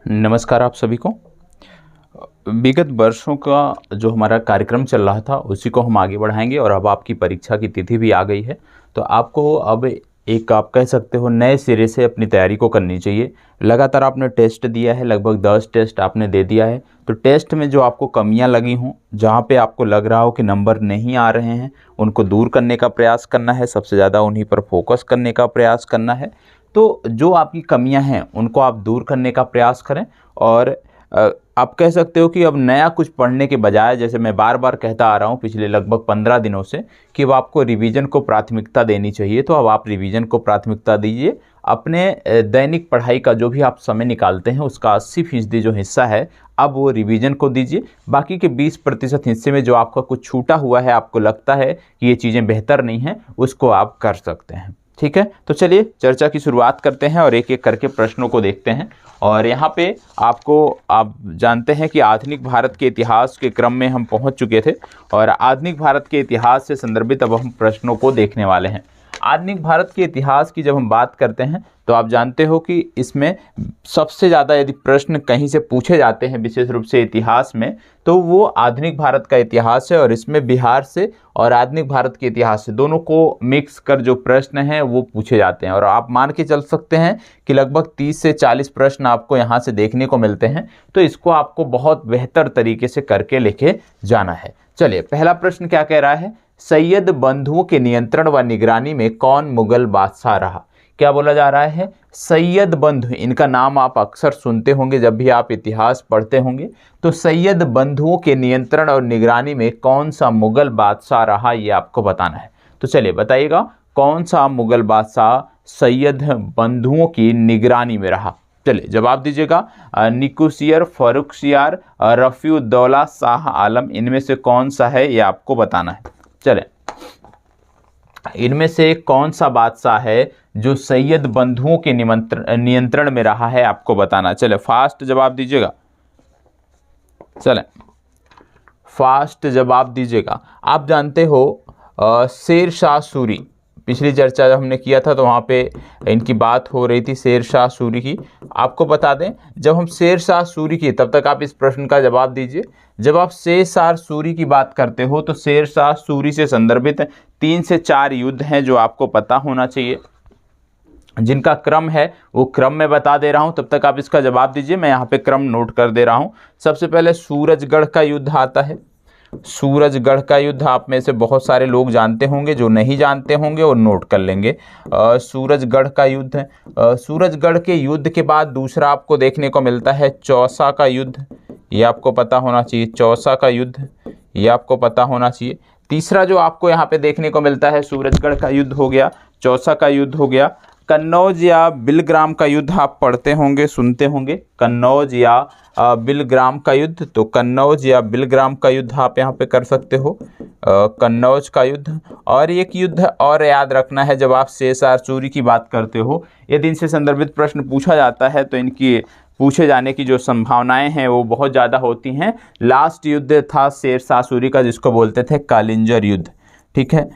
नमस्कार आप सभी को। विगत वर्षों का जो हमारा कार्यक्रम चल रहा था उसी को हम आगे बढ़ाएंगे और अब आपकी परीक्षा की तिथि भी आ गई है, तो आपको अब एक आप कह सकते हो नए सिरे से अपनी तैयारी को करनी चाहिए। लगातार आपने टेस्ट दिया है, लगभग 10 टेस्ट आपने दे दिया है, तो टेस्ट में जो आपको कमियां लगी हों, जहां पे आपको लग रहा हो कि नंबर नहीं आ रहे हैं, उनको दूर करने का प्रयास करना है, सबसे ज़्यादा उन्हीं पर फोकस करने का प्रयास करना है। तो जो आपकी कमियां हैं उनको आप दूर करने का प्रयास करें। और आप कह सकते हो कि अब नया कुछ पढ़ने के बजाय, जैसे मैं बार बार कहता आ रहा हूँ पिछले लगभग 15 दिनों से, कि अब आपको रिवीजन को प्राथमिकता देनी चाहिए, तो अब आप रिवीजन को प्राथमिकता दीजिए। अपने दैनिक पढ़ाई का जो भी आप समय निकालते हैं उसका 80% जो हिस्सा है अब वो रिवीजन को दीजिए। बाकी के 20% हिस्से में जो आपका कुछ छूटा हुआ है, आपको लगता है कि ये चीज़ें बेहतर नहीं हैं, उसको आप कर सकते हैं। ठीक है, तो चलिए चर्चा की शुरुआत करते हैं और एक एक करके प्रश्नों को देखते हैं। और यहाँ पे आप जानते हैं कि आधुनिक भारत के इतिहास के क्रम में हम पहुँच चुके थे और आधुनिक भारत के इतिहास से संदर्भित अब हम प्रश्नों को देखने वाले हैं। आधुनिक भारत के इतिहास की जब हम बात करते हैं तो आप जानते हो कि इसमें सबसे ज़्यादा यदि प्रश्न कहीं से पूछे जाते हैं विशेष रूप से इतिहास में, तो वो आधुनिक भारत का इतिहास है। और इसमें बिहार से और आधुनिक भारत के इतिहास से दोनों को मिक्स कर जो प्रश्न हैं वो पूछे जाते हैं। और आप मान के चल सकते हैं कि लगभग 30 से 40 प्रश्न आपको यहाँ से देखने को मिलते हैं, तो इसको आपको बहुत बेहतर तरीके से करके लेके जाना है। चलिए, पहला प्रश्न क्या कह रहा है? सैयद बंधुओं के नियंत्रण व निगरानी में कौन मुगल बादशाह रहा? क्या बोला जा रहा है? सैयद बंधु, इनका नाम आप अक्सर सुनते होंगे जब भी आप इतिहास पढ़ते होंगे। तो सैयद बंधुओं के नियंत्रण और निगरानी में कौन सा मुगल बादशाह रहा, ये आपको बताना है। तो चलिए बताइएगा, कौन सा मुगल बादशाह सैयद बंधुओं की निगरानी में रहा? चलिए जवाब दीजिएगा। निकुसियर, फर्रुखसियार, रफीउद्दौला, शाह आलम, इनमें से कौन सा है ये आपको बताना है। चले, इनमें से कौन सा बादशाह है जो सैयद बंधुओं के नियंत्रण में रहा है, आपको बताना। चले फास्ट जवाब दीजिएगा। चले फास्ट जवाब दीजिएगा। आप जानते हो शेर शाह सूरी, पिछली चर्चा जब हमने किया था तो वहाँ पे इनकी बात हो रही थी शेर शाह सूरी की। आपको बता दें, जब हम शेर शाह सूरी की, तब तक आप इस प्रश्न का जवाब दीजिए। जब आप शेर शाह सूरी की बात करते हो तो शेर शाह सूरी से संदर्भित 3 से 4 युद्ध हैं जो आपको पता होना चाहिए, जिनका क्रम है वो क्रम में बता दे रहा हूं, तब तक आप इसका जवाब दीजिए। मैं यहाँ पे क्रम नोट कर दे रहा हूं। सबसे पहले सूरजगढ़ का युद्ध आता है। सूरजगढ़ का युद्ध आप में से बहुत सारे लोग जानते होंगे, जो नहीं जानते होंगे वो नोट कर लेंगे। सूरजगढ़ का युद्ध है। सूरजगढ़ के युद्ध के बाद दूसरा आपको देखने को मिलता है चौसा का युद्ध, ये आपको पता होना चाहिए। चौसा का युद्ध ये आपको पता होना चाहिए। तीसरा जो आपको यहाँ पे देखने को मिलता है, सूरजगढ़ का युद्ध हो गया, चौसा का युद्ध हो गया। कन्नौज या बिलग्राम का युद्ध आप पढ़ते होंगे, सुनते होंगे, कन्नौज या बिलग्राम का युद्ध। तो कन्नौज या बिलग्राम का युद्ध आप यहाँ पे कर सकते हो, कन्नौज का युद्ध। और एक युद्ध और याद रखना है, जब आप शेर शाह सूरी की बात करते हो, यदि इनसे संदर्भित प्रश्न पूछा जाता है तो इनकी पूछे जाने की जो संभावनाएं हैं वो बहुत ज़्यादा होती हैं। लास्ट युद्ध था शेर शाह सूरी का, जिसको बोलते थे कालिंजर युद्ध। ठीक है,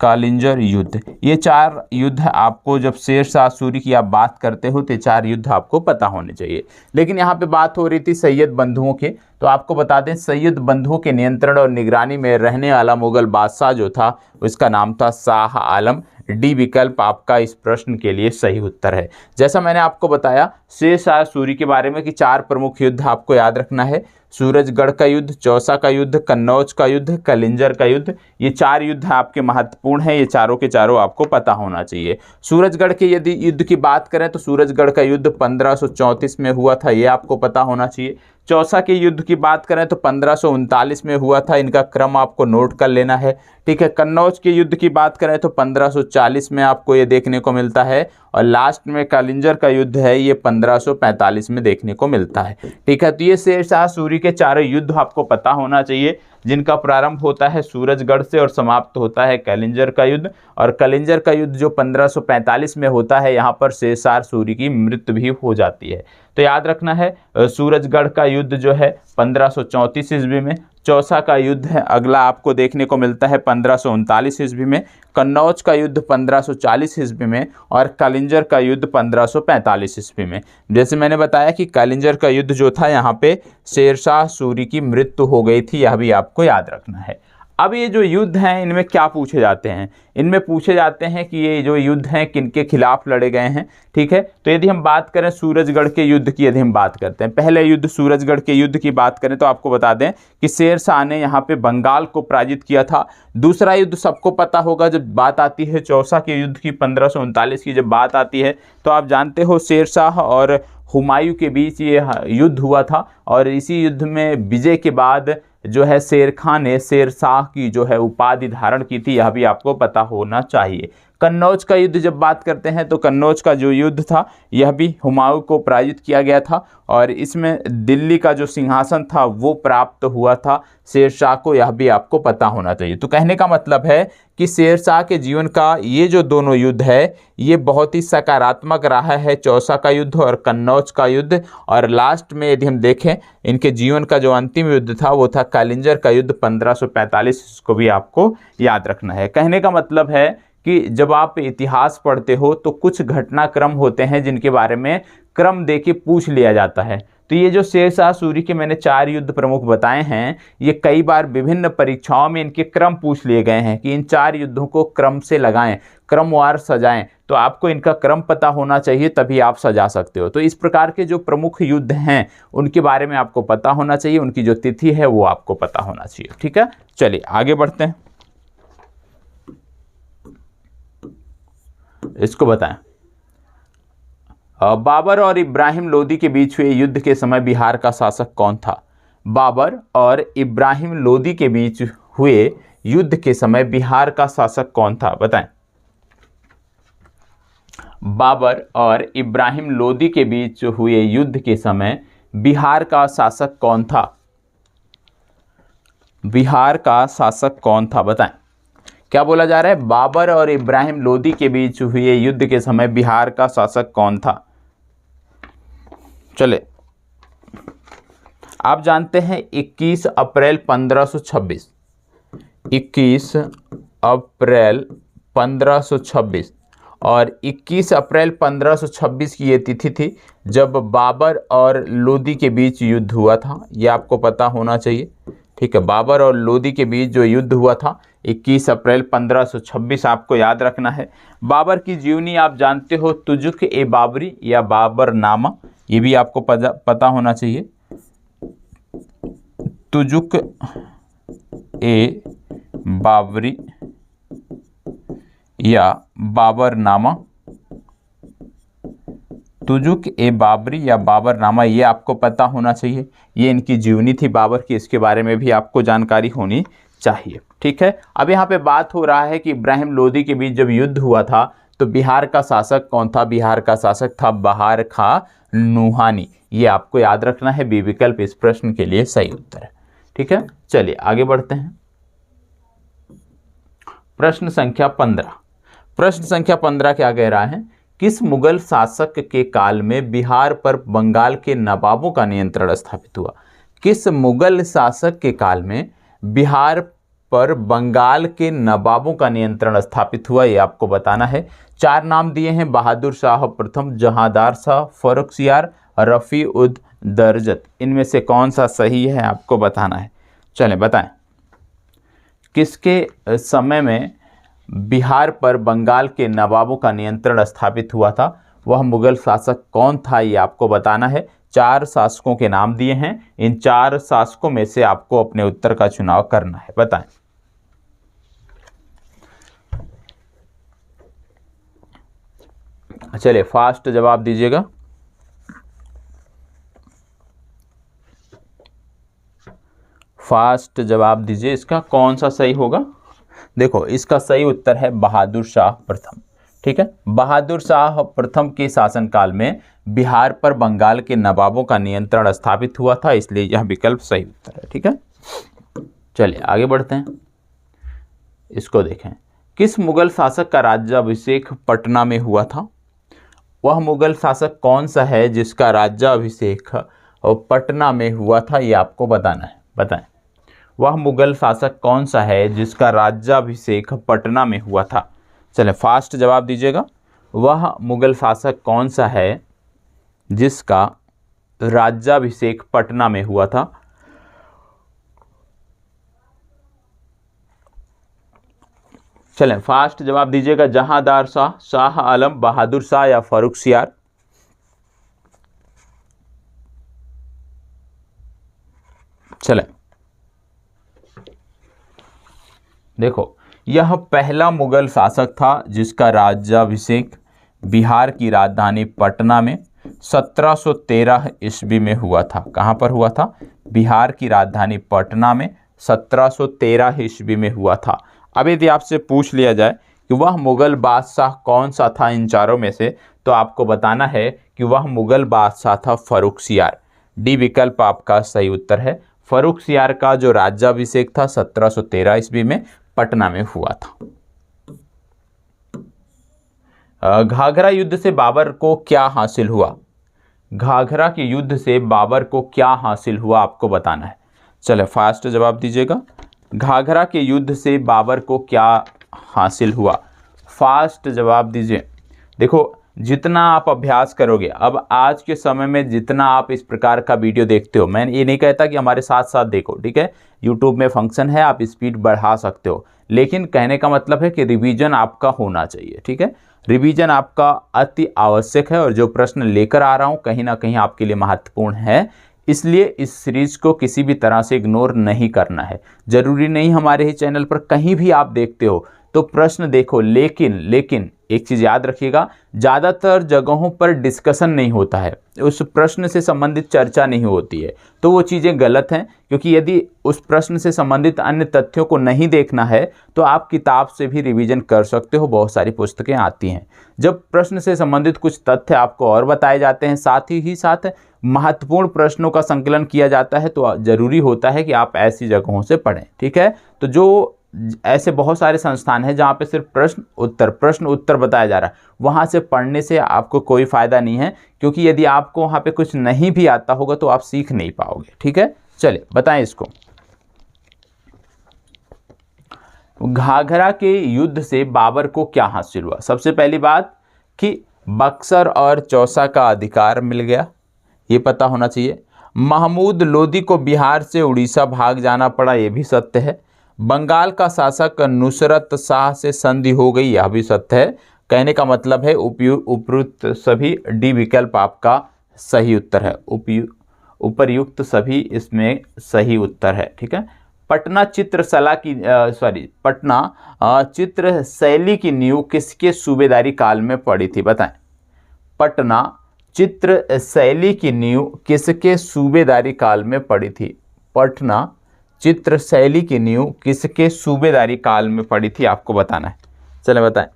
कालिंजर युद्ध। ये 4 युद्ध आपको, जब शेर शाह सूरी की आप बात करते हो तो 4 युद्ध आपको पता होने चाहिए। लेकिन यहाँ पे बात हो रही थी सैयद बंधुओं के, तो आपको बता दें सैयद बंधुओं के नियंत्रण और निगरानी में रहने वाला मुगल बादशाह जो था उसका नाम था शाह आलम। डी विकल्प आपका इस प्रश्न के लिए सही उत्तर है। जैसा मैंने आपको बताया शेर शाह सूरी के बारे में कि 4 प्रमुख युद्ध आपको याद रखना है। सूरजगढ़ का युद्ध, चौसा का युद्ध, कन्नौज का युद्ध, कलिंजर का युद्ध, ये 4 युद्ध आपके महत्वपूर्ण हैं। ये चारों के चारों आपको पता होना चाहिए। सूरजगढ़ के यदि युद्ध की बात करें तो सूरजगढ़ का युद्ध 1534 में हुआ था, ये आपको पता होना चाहिए। चौसा के युद्ध की बात करें तो 1539 में हुआ था, इनका क्रम आपको नोट कर लेना है। ठीक है, कन्नौज के युद्ध की बात करें तो 1540 में आपको ये देखने को मिलता है। और लास्ट में कालिंजर का युद्ध है, ये 1545 में देखने को मिलता है। ठीक है, तो ये शेर शाह सूरी के 4 युद्ध आपको पता होना चाहिए, जिनका प्रारंभ होता है सूरजगढ़ से और समाप्त होता है कालिंजर का युद्ध। और कालिंजर का युद्ध जो 1545 में होता है, यहाँ पर शेर शाह सूरी की मृत्यु भी हो जाती है। तो याद रखना है सूरजगढ़ का युद्ध जो है 1534 ईस्वी में, चौसा का युद्ध है अगला आपको देखने को मिलता है 1539 ईस्वी में, कन्नौज का युद्ध 1540 ईस्वी में और कालिंजर का युद्ध 1545 ईस्वी में। जैसे मैंने बताया कि कालिंजर का युद्ध जो था यहाँ पे शेरशाह सूरी की मृत्यु हो गई थी, यह भी आपको याद रखना है। अब ये जो युद्ध हैं इनमें क्या पूछे जाते हैं, इनमें पूछे जाते हैं कि ये जो युद्ध हैं किनके खिलाफ लड़े गए हैं। ठीक है, तो यदि हम बात करें सूरजगढ़ के युद्ध की, यदि हम बात करते हैं पहले युद्ध सूरजगढ़ के युद्ध की बात करें तो आपको बता दें कि शेरशाह ने यहाँ पे बंगाल को पराजित किया था। दूसरा युद्ध सबको पता होगा, जब बात आती है चौसा के युद्ध की 1539 की जब बात आती है तो आप जानते हो शेरशाह और हुमायूं के बीच ये युद्ध हुआ था और इसी युद्ध में विजय के बाद जो है शेर खान ने शेरशाह की जो है उपाधि धारण की थी, यह भी आपको पता होना चाहिए। कन्नौज का युद्ध जब बात करते हैं तो कन्नौज का जो युद्ध था यह भी हुमायूं को पराजित किया गया था और इसमें दिल्ली का जो सिंहासन था वो प्राप्त हुआ था शेरशाह को, यह भी आपको पता होना चाहिए। तो कहने का मतलब है कि शेरशाह के जीवन का ये जो दोनों युद्ध है ये बहुत ही सकारात्मक रहा है, चौसा का युद्ध और कन्नौज का युद्ध। और लास्ट में यदि हम देखें इनके जीवन का जो अंतिम युद्ध था वो था कालिंजर का युद्ध 1545, इसको भी आपको याद रखना है। कहने का मतलब है कि जब आप इतिहास पढ़ते हो तो कुछ घटनाक्रम होते हैं जिनके बारे में क्रम दे के पूछ लिया जाता है। तो ये जो शेरशाह सूरी के मैंने 4 युद्ध प्रमुख बताए हैं ये कई बार विभिन्न परीक्षाओं में इनके क्रम पूछ लिए गए हैं कि इन 4 युद्धों को क्रम से लगाएं, क्रमवार सजाएं। तो आपको इनका क्रम पता होना चाहिए तभी आप सजा सकते हो। तो इस प्रकार के जो प्रमुख युद्ध हैं उनके बारे में आपको पता होना चाहिए, उनकी जो तिथि है वो आपको पता होना चाहिए। ठीक है, चलिए आगे बढ़ते हैं, इसको बताएं। बाबर और इब्राहिम लोदी के बीच हुए युद्ध के समय बिहार का शासक कौन था? बाबर और इब्राहिम लोदी के बीच हुए युद्ध के समय बिहार का शासक कौन था? बताएं। बाबर और इब्राहिम लोदी के बीच हुए युद्ध के समय बिहार का शासक कौन था? बिहार का शासक कौन था? बताएं। क्या बोला जा रहा है? बाबर और इब्राहिम लोदी के बीच हुए युद्ध के समय बिहार का शासक कौन था? चले, आप जानते हैं 21 अप्रैल 1526, 21 अप्रैल 1526 और 21 अप्रैल 1526 की ये तिथि थी जब बाबर और लोदी के बीच युद्ध हुआ था, ये आपको पता होना चाहिए। ठीक है, बाबर और लोदी के बीच जो युद्ध हुआ था 21 अप्रैल 1526 आपको याद रखना है। बाबर की जीवनी आप जानते हो, तुजुक ए बाबरी या बाबरनामा, ये भी आपको पता होना चाहिए। तुजुक ए बाबरी या बाबरनामा, तुजुक ए बाबरी या बाबरनामा, ये आपको पता होना चाहिए। ये इनकी जीवनी थी बाबर की, इसके बारे में भी आपको जानकारी होनी चाहिए। ठीक है, अब यहाँ पे बात हो रहा है कि इब्राहिम लोदी के बीच जब युद्ध हुआ था तो बिहार का शासक कौन था? बिहार का शासक था बहार खां नुहानी, ये आपको याद रखना है। बी विकल्प इस प्रश्न के लिए सही उत्तर है। ठीक है, चलिए आगे बढ़ते हैं। प्रश्न संख्या 15, प्रश्न संख्या 15 क्या कह रहा है? किस मुगल शासक के काल में बिहार पर बंगाल के नवाबों का नियंत्रण स्थापित हुआ? किस मुगल शासक के काल में बिहार पर बंगाल के नवाबों का नियंत्रण स्थापित हुआ, ये आपको बताना है। 4 नाम दिए हैं, बहादुर शाह प्रथम, जहांदार शाह, फर्रुखसियार, रफ़ी उद दरजत, इनमें से कौन सा सही है आपको बताना है। चलें बताएं, किसके समय में बिहार पर बंगाल के नवाबों का नियंत्रण स्थापित हुआ था? वह मुगल शासक कौन था, ये आपको बताना है। 4 शासकों के नाम दिए हैं, इन 4 शासकों में से आपको अपने उत्तर का चुनाव करना है। बताएं। चलिए फास्ट जवाब दीजिएगा। फास्ट जवाब दीजिए, इसका कौन सा सही होगा? देखो, इसका सही उत्तर है बहादुर शाह प्रथम। ठीक है, बहादुर शाह प्रथम के शासनकाल में बिहार पर बंगाल के नवाबों का नियंत्रण स्थापित हुआ था, इसलिए यह विकल्प सही उत्तर है। ठीक है, चलिए आगे बढ़ते हैं, इसको देखें। किस मुगल शासक का राज्याभिषेक पटना में हुआ था? वह मुगल शासक कौन सा है जिसका राज्याभिषेक पटना में हुआ था, ये आपको बताना है। बताएं। वह मुगल शासक कौन सा है जिसका राज्याभिषेक पटना में हुआ था? चलें फास्ट जवाब दीजिएगा। वह मुगल शासक कौन सा है जिसका राज्याभिषेक पटना में हुआ था? चलें फास्ट जवाब दीजिएगा। जहांदार शाह, शाह आलम, बहादुर शाह या फर्रुखसियार? चलें देखो, यह पहला मुगल शासक था जिसका राज्याभिषेक बिहार की राजधानी पटना में 1713 ईस्वी में हुआ था। कहाँ पर हुआ था? बिहार की राजधानी पटना में 1713 ईस्वी में हुआ था। अब यदि आपसे पूछ लिया जाए कि वह मुगल बादशाह कौन सा था इन चारों में से, तो आपको बताना है कि वह मुगल बादशाह था फर्रुखसियार। डी विकल्प आपका सही उत्तर है। फर्रुखसियार का जो राज्याभिषेक था 1713 ईस्वी में पटना में हुआ था। घाघरा युद्ध से बाबर को क्या हासिल हुआ? घाघरा के युद्ध से बाबर को क्या हासिल हुआ आपको बताना है। चले फास्ट जवाब दीजिएगा। घाघरा के युद्ध से बाबर को क्या हासिल हुआ? फास्ट जवाब दीजिए। देखो, जितना आप अभ्यास करोगे, अब आज के समय में जितना आप इस प्रकार का वीडियो देखते हो, मैं ये नहीं कहता कि हमारे साथ साथ देखो, ठीक है, यूट्यूब में फंक्शन है, आप स्पीड बढ़ा सकते हो, लेकिन कहने का मतलब है कि रिवीजन आपका होना चाहिए। ठीक है, रिवीजन आपका अति आवश्यक है और जो प्रश्न लेकर आ रहा हूँ कहीं ना कहीं आपके लिए महत्वपूर्ण है, इसलिए इस सीरीज को किसी भी तरह से इग्नोर नहीं करना है। जरूरी नहीं हमारे ही चैनल पर कहीं भी आप देखते हो तो प्रश्न देखो, लेकिन एक चीज़ याद रखिएगा, ज़्यादातर जगहों पर डिस्कशन नहीं होता है, उस प्रश्न से संबंधित चर्चा नहीं होती है, तो वो चीज़ें गलत हैं। क्योंकि यदि उस प्रश्न से संबंधित अन्य तथ्यों को नहीं देखना है तो आप किताब से भी रिवीजन कर सकते हो, बहुत सारी पुस्तकें आती हैं। जब प्रश्न से संबंधित कुछ तथ्य आपको और बताए जाते हैं, साथ ही साथ महत्वपूर्ण प्रश्नों का संकलन किया जाता है, तो ज़रूरी होता है कि आप ऐसी जगहों से पढ़ें। ठीक है, तो जो ऐसे बहुत सारे संस्थान हैं जहाँ पे सिर्फ प्रश्न उत्तर बताया जा रहा है, वहाँ से पढ़ने से आपको कोई फ़ायदा नहीं है, क्योंकि यदि आपको वहाँ पे कुछ नहीं भी आता होगा तो आप सीख नहीं पाओगे। ठीक है, चलिए बताएं इसको। घाघरा के युद्ध से बाबर को क्या हासिल हुआ? सबसे पहली बात कि बक्सर और चौसा का अधिकार मिल गया, ये पता होना चाहिए। महमूद लोदी को बिहार से उड़ीसा भाग जाना पड़ा, ये भी सत्य है। बंगाल का शासक नुसरत शाह से संधि हो गई, यह भी सत्य है। कहने का मतलब है उपयुक्त सभी, डी विकल्प आपका सही उत्तर है। उपयुक्त सभी इसमें सही उत्तर है। ठीक है, पटना चित्र शैली की नींव किसके सूबेदारी काल में पड़ी थी? बताएं। पटना चित्र शैली की नींव किसके सूबेदारी काल में पड़ी थी? पटना चित्र शैली की नींव किसके सूबेदारी काल में पड़ी थी, आपको बताना है। चले बताएं।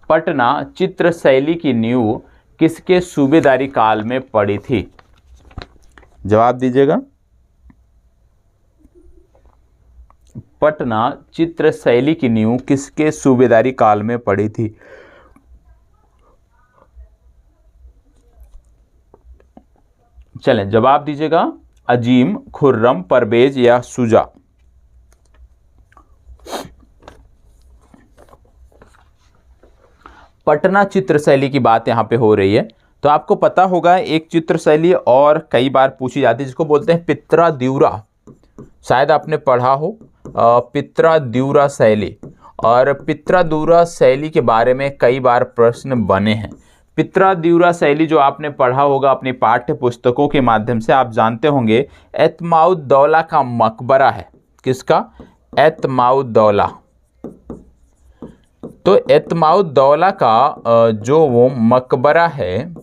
पटना चित्र शैली की नींव किसके सूबेदारी काल में पड़ी थी? जवाब दीजिएगा। पटना चित्र शैली की नींव किसके सूबेदारी काल में पड़ी थी? चलें जवाब दीजिएगा। अजीम, खुर्रम, परवेज या शुजा? पटना चित्र शैली की बात यहाँ पे हो रही है, तो आपको पता होगा एक चित्र शैली और कई बार पूछी जाती है जिसको बोलते हैं पित्राद्यूरा। शायद आपने पढ़ा हो पित्राद्यूरा शैली, और पित्राद्यूरा शैली के बारे में कई बार प्रश्न बने हैं। पित्राद्यूरा शैली जो आपने पढ़ा होगा अपनी पाठ्य पुस्तकों के माध्यम से, आप जानते होंगे एतमाउद्दौला का मकबरा है। किसका? एतमाउद्दौला। तो एतमाउद्दौला का जो वो मकबरा है,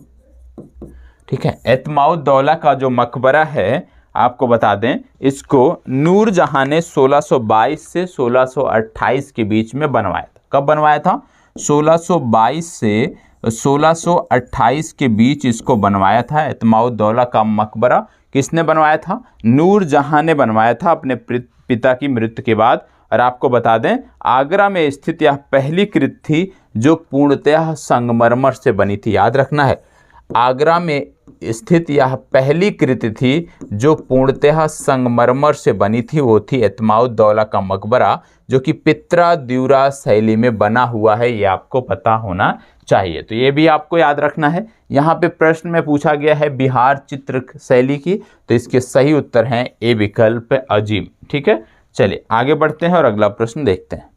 ठीक है, एतमाउद्दौला का जो मकबरा है, आपको बता दें, इसको नूरजहां ने 1622 से 1628 के बीच में बनवाया था। कब बनवाया था? 1622 से 1628 के बीच इसको बनवाया था। एतमाउद्दौला का मकबरा किसने बनवाया था? नूरजहां ने बनवाया था अपने पिता की मृत्यु के बाद। और आपको बता दें, आगरा में स्थित यह पहली कृति थी जो पूर्णतः संगमरमर से बनी थी। याद रखना है, आगरा में स्थित यह पहली कृति थी जो पूर्णतः संगमरमर से बनी थी, वो थी एतमाउद्दौला का मकबरा, जो कि पित्रा द्यूरा शैली में बना हुआ है। ये आपको पता होना चाहिए। तो ये भी आपको याद रखना है। यहाँ पे प्रश्न में पूछा गया है बिहार चित्र शैली की, तो इसके सही उत्तर हैं ए विकल्प अजीम। ठीक है, चलिए आगे बढ़ते हैं और अगला प्रश्न देखते हैं।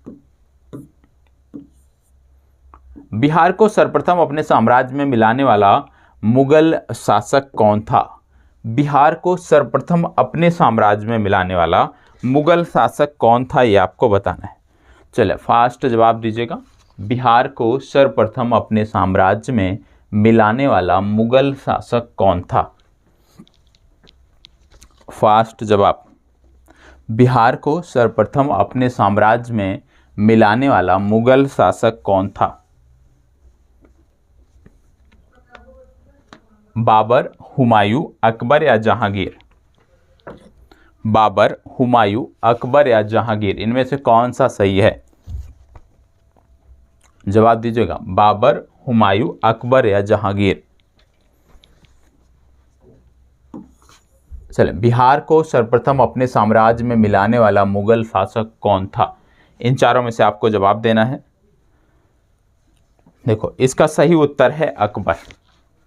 बिहार को सर्वप्रथम अपने साम्राज्य में मिलाने वाला मुगल शासक कौन था? बिहार को सर्वप्रथम अपने साम्राज्य में मिलाने वाला मुगल शासक कौन था, ये आपको बताना है। चलिए फास्ट जवाब दीजिएगा। बिहार को सर्वप्रथम अपने साम्राज्य में मिलाने वाला मुगल शासक कौन था? फास्ट जवाब। बिहार को सर्वप्रथम अपने साम्राज्य में मिलाने वाला मुगल शासक कौन था? बाबर, हुमायूं, अकबर या जहांगीर? बाबर, हुमायूं, अकबर या जहांगीर, इनमें से कौन सा सही है? जवाब दीजिएगा। बाबर, हुमायूं, अकबर या जहांगीर? चलें, बिहार को सर्वप्रथम अपने साम्राज्य में मिलाने वाला मुगल शासक कौन था? इन चारों में से आपको जवाब देना है। देखो, इसका सही उत्तर है अकबर।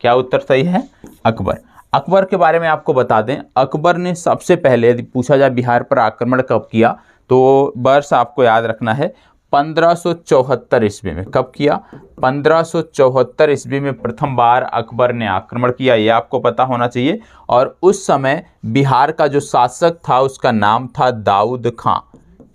क्या उत्तर सही है? अकबर। अकबर के बारे में आपको बता दें, अकबर ने सबसे पहले यदि पूछा जाए बिहार पर आक्रमण कब किया, तो वर्ष आपको याद रखना है 1574 ईस्वी में। कब किया? 1574 ईस्वी में प्रथम बार अकबर ने आक्रमण किया, ये आपको पता होना चाहिए। और उस समय बिहार का जो शासक था उसका नाम था दाऊद खां।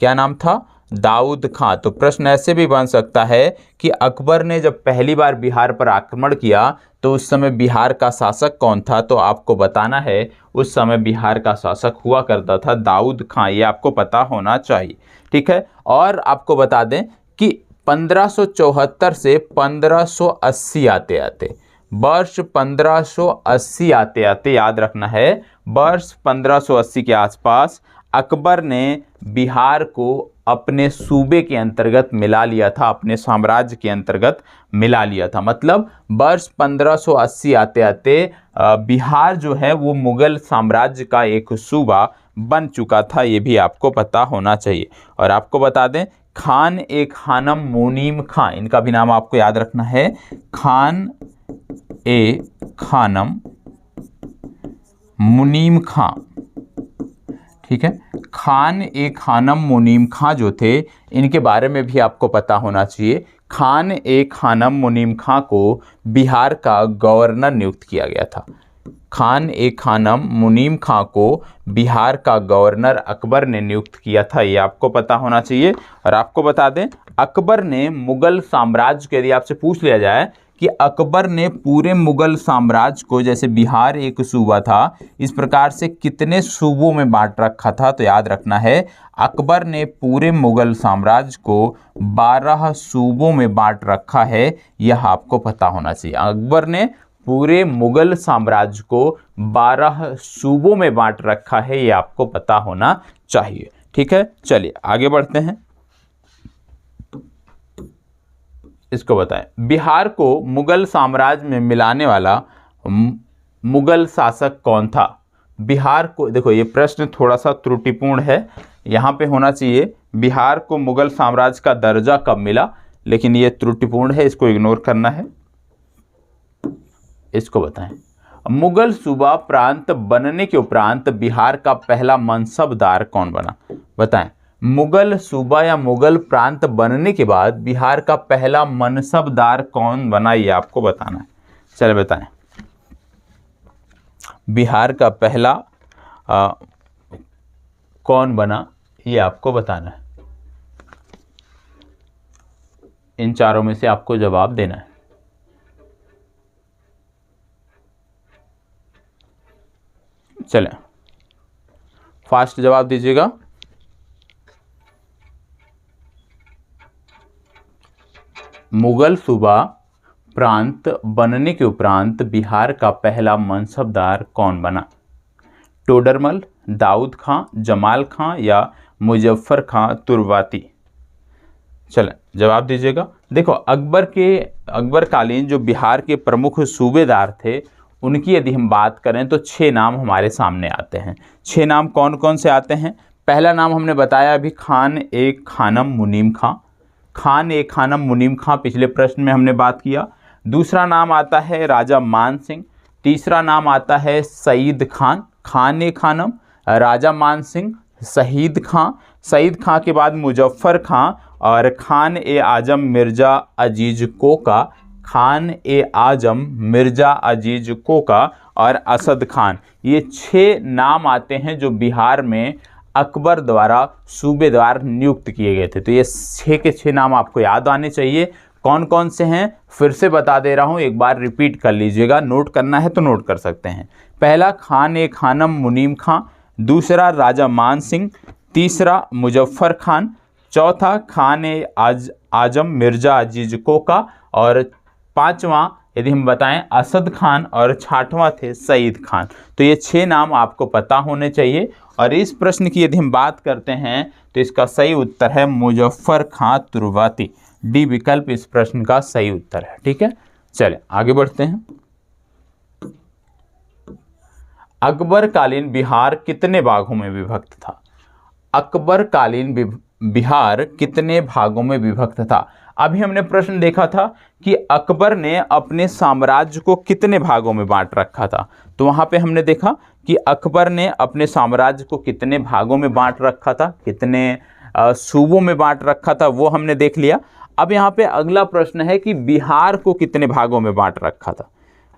क्या नाम था? दाऊद खां। तो प्रश्न ऐसे भी बन सकता है कि अकबर ने जब पहली बार बिहार पर आक्रमण किया तो उस समय बिहार का शासक कौन था? तो आपको बताना है उस समय बिहार का शासक हुआ करता था दाऊद खां, ये आपको पता होना चाहिए। ठीक है, और आपको बता दें कि 1574 से 1580 आते आते, वर्ष 1580 आते आते याद रखना है, वर्ष 1580 के आसपास अकबर ने बिहार को अपने सूबे के अंतर्गत मिला लिया था, अपने साम्राज्य के अंतर्गत मिला लिया था। मतलब वर्ष 1580 आते आते बिहार जो है वो मुगल साम्राज्य का एक सूबा बन चुका था, ये भी आपको पता होना चाहिए। और आपको बता दें, खान ए खानम मुनीम खां, इनका भी नाम आपको याद रखना है। खान ए खानम मुनीम खां। ठीक है, खान ए खानम मुनीम खां जो थे, इनके बारे में भी आपको पता होना चाहिए। खान ए खानम मुनीम खां को बिहार का गवर्नर नियुक्त किया गया था। खान ए खानम मुनीम खां को बिहार का गवर्नर अकबर ने नियुक्त किया था, ये आपको पता होना चाहिए। और आपको बता दें, अकबर ने मुगल साम्राज्य के, यदि आपसे पूछ लिया जाए कि अकबर ने पूरे मुगल साम्राज्य को, जैसे बिहार एक सूबा था, इस प्रकार से कितने सूबों में बांट रखा था, तो याद रखना है अकबर ने पूरे मुगल साम्राज्य को 12 सूबों में बांट रखा है, यह आपको पता होना चाहिए। अकबर ने पूरे मुगल साम्राज्य को 12 सूबों में बांट रखा है, ये आपको पता होना चाहिए। ठीक है, चलिए आगे बढ़ते हैं। इसको बताएं, बिहार को मुगल साम्राज्य में मिलाने वाला मुगल शासक कौन था? बिहार को, देखो ये प्रश्न थोड़ा सा त्रुटिपूर्ण है, यहाँ पे होना चाहिए बिहार को मुगल साम्राज्य का दर्जा कब मिला, लेकिन ये त्रुटिपूर्ण है, इसको इग्नोर करना है। इसको बताएं, मुगल सूबा प्रांत बनने के उपरांत बिहार का पहला मनसबदार कौन बना? बताएं, मुगल सूबा या मुगल प्रांत बनने के बाद बिहार का पहला मनसबदार कौन बना, ये आपको बताना है। चलिए बताएं, बिहार का पहला कौन बना, ये आपको बताना है। इन चारों में से आपको जवाब देना है। चलें, फास्ट जवाब दीजिएगा। मुगल सूबा प्रांत बनने के उपरांत बिहार का पहला मनसबदार कौन बना? टोडरमल, दाऊद खां, जमाल खां या मुजफ्फर खां तुर्वाती? चलें, जवाब दीजिएगा। देखो, अकबर कालीन जो बिहार के प्रमुख सूबेदार थे उनकी यदि हम बात करें तो 6 नाम हमारे सामने आते हैं। 6 नाम कौन कौन से आते हैं? पहला नाम हमने बताया अभी, खान ए खानम मुनीम खां। खान ए खानम मुनीम खां पिछले प्रश्न में हमने बात किया। दूसरा नाम आता है राजा मान सिंह। तीसरा नाम आता है सईद खान। खान ए खानम, राजा मान सिंह, शहीद खां। शहीद खां के बाद मुजफ्फर खां और खान ए आजम मिर्ज़ा अजीज कोका। खान ए आजम मिर्ज़ा अजीज कोका और असद खान। ये 6 नाम आते हैं जो बिहार में अकबर द्वारा सूबेदार नियुक्त किए गए थे। तो ये 6 के 6 नाम आपको याद आने चाहिए। कौन कौन से हैं फिर से बता दे रहा हूँ, एक बार रिपीट कर लीजिएगा। नोट करना है तो नोट कर सकते हैं। पहला खान ए खानम मुनीम खां, दूसरा राजा मान सिंह, तीसरा मुजफ्फर खान, चौथा खान ए आजम मिर्ज़ा अजीज कोका और 5वां यदि हम बताएं असद खान और 6वां थे सईद खान। तो ये 6 नाम आपको पता होने चाहिए। और इस प्रश्न की यदि हम बात करते हैं तो इसका सही उत्तर है मुजफ्फर खां तुर्वाती। डी विकल्प इस प्रश्न का सही उत्तर है। ठीक है, चले आगे बढ़ते हैं। अकबर कालीन बिहार कितने भागों में विभक्त था? अकबर कालीन बिहार कितने भागों में विभक्त था? अभी हमने प्रश्न देखा था कि अकबर ने अपने साम्राज्य को कितने भागों में बांट रखा था। तो वहाँ पे हमने देखा कि अकबर ने अपने साम्राज्य को कितने भागों में बांट रखा था, कितने सूबों में बांट रखा था, वो हमने देख लिया। अब यहाँ पे अगला प्रश्न है कि बिहार को कितने भागों में बांट रखा था,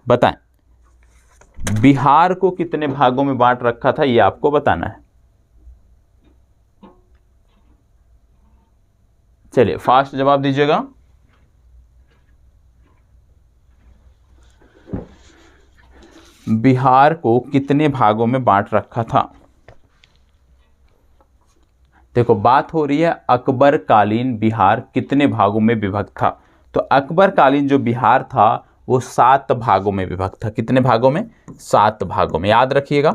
बताएं। बिहार को कितने भागों में बांट रखा था ये आपको बताना है। चलिए फास्ट जवाब दीजिएगा। बिहार को कितने भागों में बांट रखा था? देखो बात हो रही है अकबर कालीन बिहार कितने भागों में विभक्त था। तो अकबर कालीन जो बिहार था वो 7 भागों में विभक्त था। कितने भागों में? 7 भागों में। याद रखिएगा,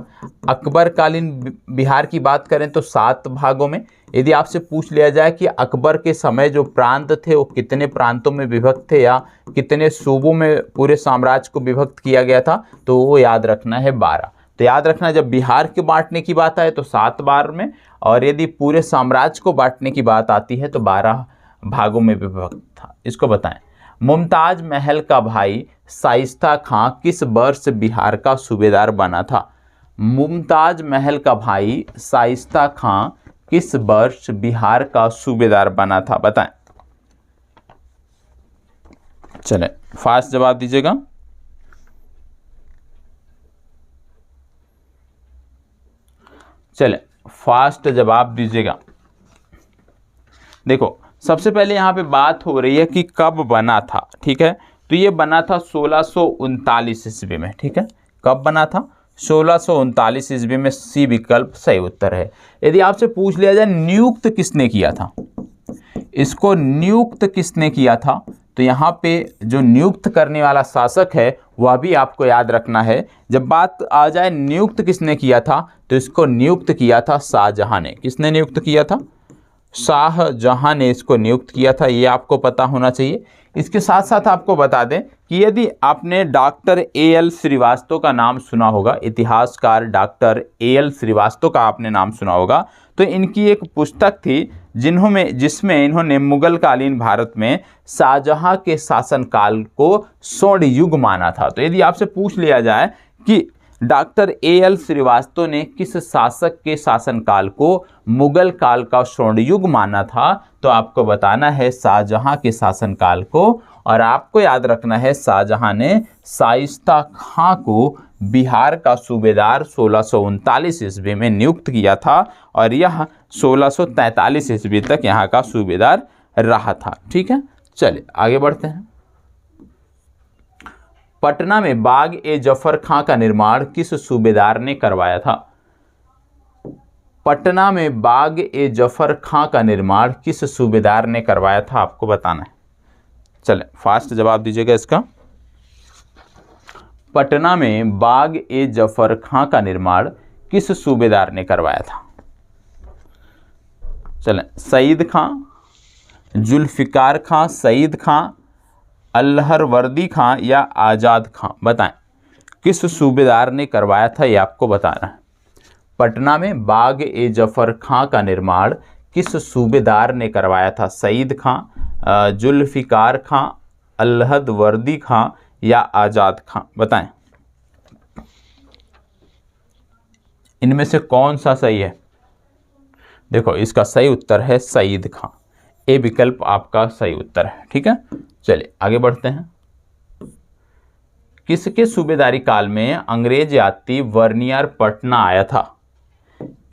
अकबर कालीन बिहार की बात करें तो 7 भागों में। यदि आपसे पूछ लिया जाए कि अकबर के समय जो प्रांत थे वो कितने प्रांतों में विभक्त थे या कितने सूबों में पूरे साम्राज्य को विभक्त किया गया था, तो वो याद रखना है 12। तो याद रखना जब बिहार के बांटने की बात आए तो 7 बार में, और यदि पूरे साम्राज्य को बांटने की बात आती है तो 12 भागों में विभक्त था। इसको बताएं। मुमताज महल का भाई शाइस्ता खां किस वर्ष बिहार का सूबेदार बना था? मुमताज महल का भाई शाइस्ता खां किस वर्ष बिहार का सूबेदार बना था, बताएं। चलें फास्ट जवाब दीजिएगा। चलें फास्ट जवाब दीजिएगा। देखो सबसे पहले यहाँ पे बात हो रही है कि कब बना था। ठीक है, तो ये बना था 1639 ईस्वी में। ठीक है, कब बना था? 1639 ईस्वी में। सी विकल्प सही उत्तर है। यदि आपसे पूछ लिया जाए नियुक्त किसने किया था, इसको नियुक्त किसने किया था, तो यहाँ पे जो नियुक्त करने वाला शासक है वह भी आपको याद रखना है। जब बात आ जाए नियुक्त किसने किया था तो इसको नियुक्त किया था शाहजहां ने। किसने नियुक्त किया था? शाहजहां ने इसको नियुक्त किया था, ये आपको पता होना चाहिए। इसके साथ साथ आपको बता दें कि यदि आपने डॉक्टर ए.एल. श्रीवास्तव का नाम सुना होगा, इतिहासकार डॉक्टर ए.एल. श्रीवास्तव का आपने नाम सुना होगा, तो इनकी एक पुस्तक थी जिसमें इन्होंने मुगल कालीन भारत में शाहजहां के शासनकाल को स्वर्ण युग माना था। तो यदि आपसे पूछ लिया जाए कि डॉक्टर ए.एल. श्रीवास्तव ने किस शासक के शासनकाल को मुगल काल का स्वर्ण युग माना था, तो आपको बताना है शाहजहां के शासनकाल को। और आपको याद रखना है शाहजहां ने शाइस्ता खां को बिहार का सूबेदार 1639 ईस्वी में नियुक्त किया था और यह 1643 ईस्वी तक यहाँ का सूबेदार रहा था। ठीक है, चलिए आगे बढ़ते हैं। पटना में बाग ए जफर खां का निर्माण किस सूबेदार ने करवाया था? पटना में बाग ए जफर खां का निर्माण किस सूबेदार ने करवाया था, आपको बताना है। चलें फास्ट जवाब दीजिएगा इसका। पटना में बाग ए जफर खां का निर्माण किस सूबेदार ने करवाया था? चलें, सईद खां, जुल्फिकार खां, सईद खां, अल्हरवर्दी खां या आज़ाद खां, बताएं किस सूबेदार ने करवाया था, ये आपको बताना है। पटना में बाग ए जफर खां का निर्माण किस सूबेदार ने करवाया था? सईद खां, जुल्फिकार खां, अलहद वर्दी खां या आजाद खां? बताएं, इनमें से कौन सा सही है? देखो, इसका सही उत्तर है सईद खां। ए विकल्प आपका सही उत्तर है। ठीक है, चलिए आगे बढ़ते हैं। किसके सूबेदारी काल में अंग्रेज यात्री वर्नियर पटना आया था?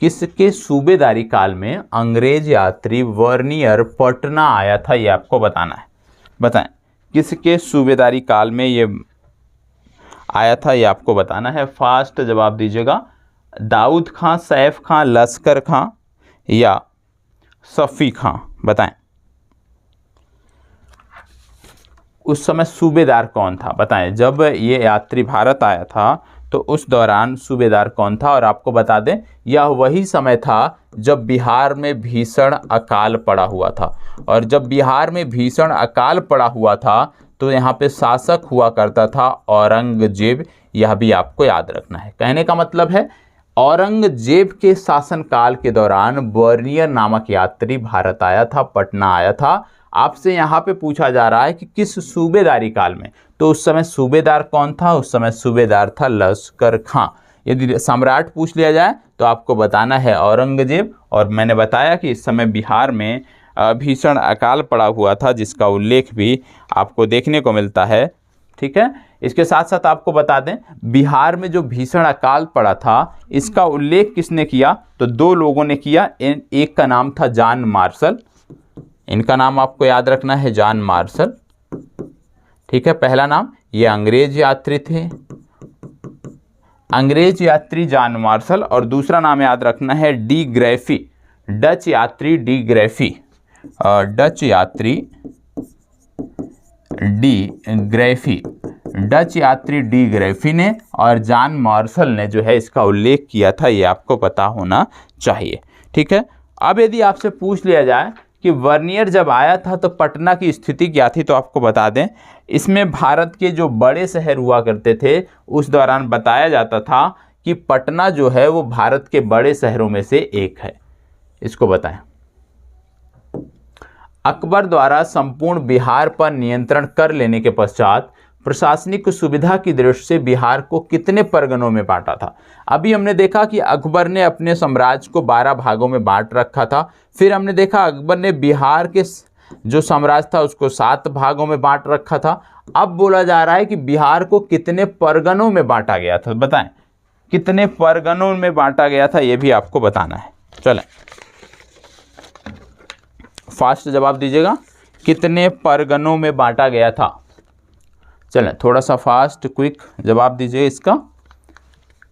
किसके सूबेदारी काल में अंग्रेज यात्री वर्नियर पटना आया था, ये आपको बताना है। बताएं, किसके सूबेदारी काल में ये आया था, ये आपको बताना है। फास्ट जवाब दीजिएगा। दाऊद खां, सैफ खां, लश्कर खां या सफ़ी खां? बताएं, उस समय सूबेदार कौन था? बताएं, जब ये यात्री भारत आया था तो उस दौरान सूबेदार कौन था? और आपको बता दें, यह वही समय था जब बिहार में भीषण अकाल पड़ा हुआ था। और जब बिहार में भीषण अकाल पड़ा हुआ था तो यहाँ पे शासक हुआ करता था औरंगजेब। यह भी आपको याद रखना है। कहने का मतलब है, औरंगजेब के शासनकाल के दौरान वर्नियर नामक यात्री भारत आया था, पटना आया था। आपसे यहाँ पे पूछा जा रहा है कि किस सूबेदारी काल में, तो उस समय सूबेदार कौन था? उस समय सूबेदार था लश्कर खां। यदि सम्राट पूछ लिया जाए तो आपको बताना है औरंगजेब। और मैंने बताया कि इस समय बिहार में भीषण अकाल पड़ा हुआ था, जिसका उल्लेख भी आपको देखने को मिलता है। ठीक है, इसके साथ साथ आपको बता दें, बिहार में जो भीषण अकाल पड़ा था इसका उल्लेख किसने किया? तो दो लोगों ने किया। एक का नाम था जॉन मार्शल, इनका नाम आपको याद रखना है, जॉन मार्शल। ठीक है, पहला नाम, ये अंग्रेज यात्री थे, अंग्रेज यात्री जॉन मार्शल। और दूसरा नाम याद रखना है डी ग्रैफी, डच यात्री डी ग्रैफी, डच यात्री डी ग्रैफी, डच यात्री डी ग्रैफी ने और जॉन मार्शल ने जो है इसका उल्लेख किया था, ये आपको पता होना चाहिए। ठीक है, अब यदि आपसे पूछ लिया जाए कि वर्नियर जब आया था तो पटना की स्थिति क्या थी, तो आपको बता दें, इसमें भारत के जो बड़े शहर हुआ करते थे उस दौरान बताया जाता था कि पटना जो है वो भारत के बड़े शहरों में से एक है। इसको बताएं। अकबर द्वारा संपूर्ण बिहार पर नियंत्रण कर लेने के पश्चात प्रशासनिक सुविधा की दृष्टि से बिहार को कितने परगनों में बांटा था? अभी हमने देखा कि अकबर ने अपने साम्राज्य को 12 भागों में बांट रखा था। फिर हमने देखा अकबर ने बिहार के जो साम्राज्य था उसको 7 भागों में बांट रखा था। अब बोला जा रहा है कि बिहार को कितने परगनों में बांटा गया था। बताएं, कितने परगनों में बांटा गया था, ये भी आपको बताना है। चलें, फास्ट जवाब दीजिएगा। कितने परगनों में बांटा गया था? चलें, थोड़ा सा फास्ट क्विक जवाब दीजिए इसका।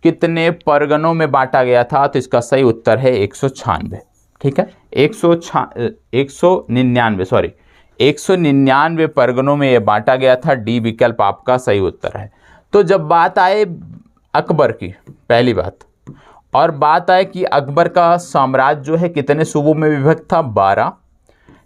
कितने परगनों में बांटा गया था? तो इसका सही उत्तर है 196। ठीक है, 199 परगनों में ये बांटा गया था। डी विकल्प आपका सही उत्तर है। तो जब बात आए अकबर की, पहली बात, और बात आए कि अकबर का साम्राज्य जो है कितने सूबों में विभक्त था, 12।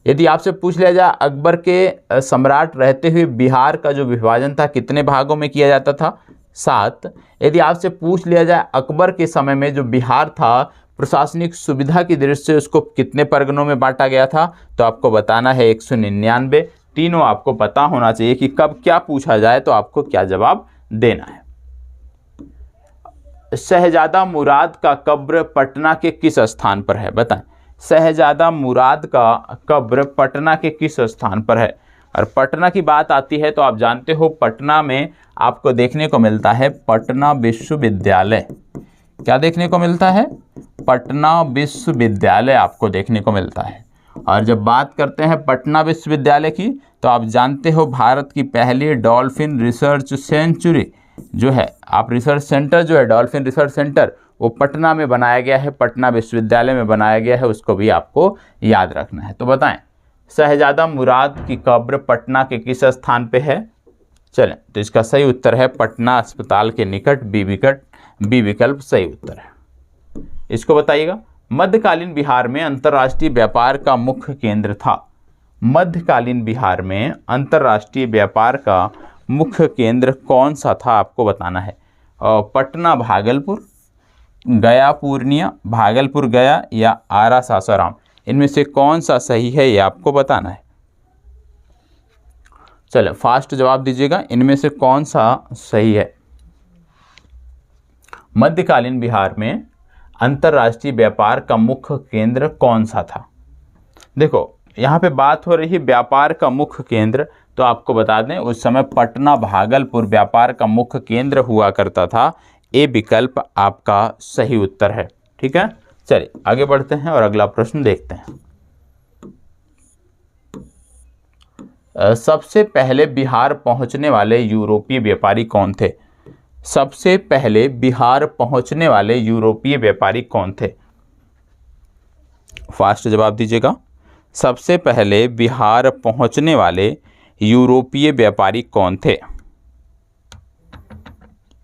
यदि आपसे पूछ लिया जाए अकबर के सम्राट रहते हुए बिहार का जो विभाजन था कितने भागों में किया जाता था, 7। यदि आपसे पूछ लिया जाए अकबर के समय में जो बिहार था प्रशासनिक सुविधा की दृष्टि से उसको कितने परगनों में बांटा गया था, तो आपको बताना है 199। तीनों आपको पता होना चाहिए कि कब क्या पूछा जाए तो आपको क्या जवाब देना है। शहजादा मुराद का कब्र पटना के किस स्थान पर है? बताएं, शहजादा मुराद का कब्र पटना के किस स्थान पर है? और पटना की बात आती है तो आप जानते हो पटना में आपको देखने को मिलता है पटना विश्वविद्यालय। क्या देखने को मिलता है? पटना विश्वविद्यालय आपको देखने को मिलता है। और जब बात करते हैं पटना विश्वविद्यालय की तो आप जानते हो भारत की पहली डॉल्फिन रिसर्च सेंचुरी जो है, आप रिसर्च सेंटर जो है डॉल्फिन रिसर्च सेंटर, वो पटना में बनाया गया है, पटना विश्वविद्यालय में बनाया गया है। उसको भी आपको याद रखना है। तो बताएं, शहजादा मुराद की कब्र पटना के किस स्थान पे है? चलें, तो इसका सही उत्तर है पटना अस्पताल के निकट। बी विकल्प सही उत्तर है। इसको बताइएगा। मध्यकालीन बिहार में अंतर्राष्ट्रीय व्यापार का मुख्य केंद्र था। मध्यकालीन बिहार में अंतर्राष्ट्रीय व्यापार का मुख्य केंद्र कौन सा था, आपको बताना है। पटना भागलपुर, गया पूर्णिया, भागलपुर गया या आरा सासाराम, इनमें से कौन सा सही है ये आपको बताना है। चलो फास्ट जवाब दीजिएगा, इनमें से कौन सा सही है। मध्यकालीन बिहार में अंतर्राष्ट्रीय व्यापार का मुख्य केंद्र कौन सा था। देखो यहाँ पे बात हो रही है व्यापार का मुख्य केंद्र, तो आपको बता दें उस समय पटना भागलपुर व्यापार का मुख्य केंद्र हुआ करता था। ए विकल्प आपका सही उत्तर है। ठीक है, चलिए आगे बढ़ते हैं और अगला प्रश्न देखते हैं। सबसे पहले बिहार पहुंचने वाले यूरोपीय व्यापारी कौन थे। सबसे पहले बिहार पहुंचने वाले यूरोपीय व्यापारी कौन थे। फास्ट जवाब दीजिएगा। सबसे पहले बिहार पहुंचने वाले यूरोपीय व्यापारी कौन थे।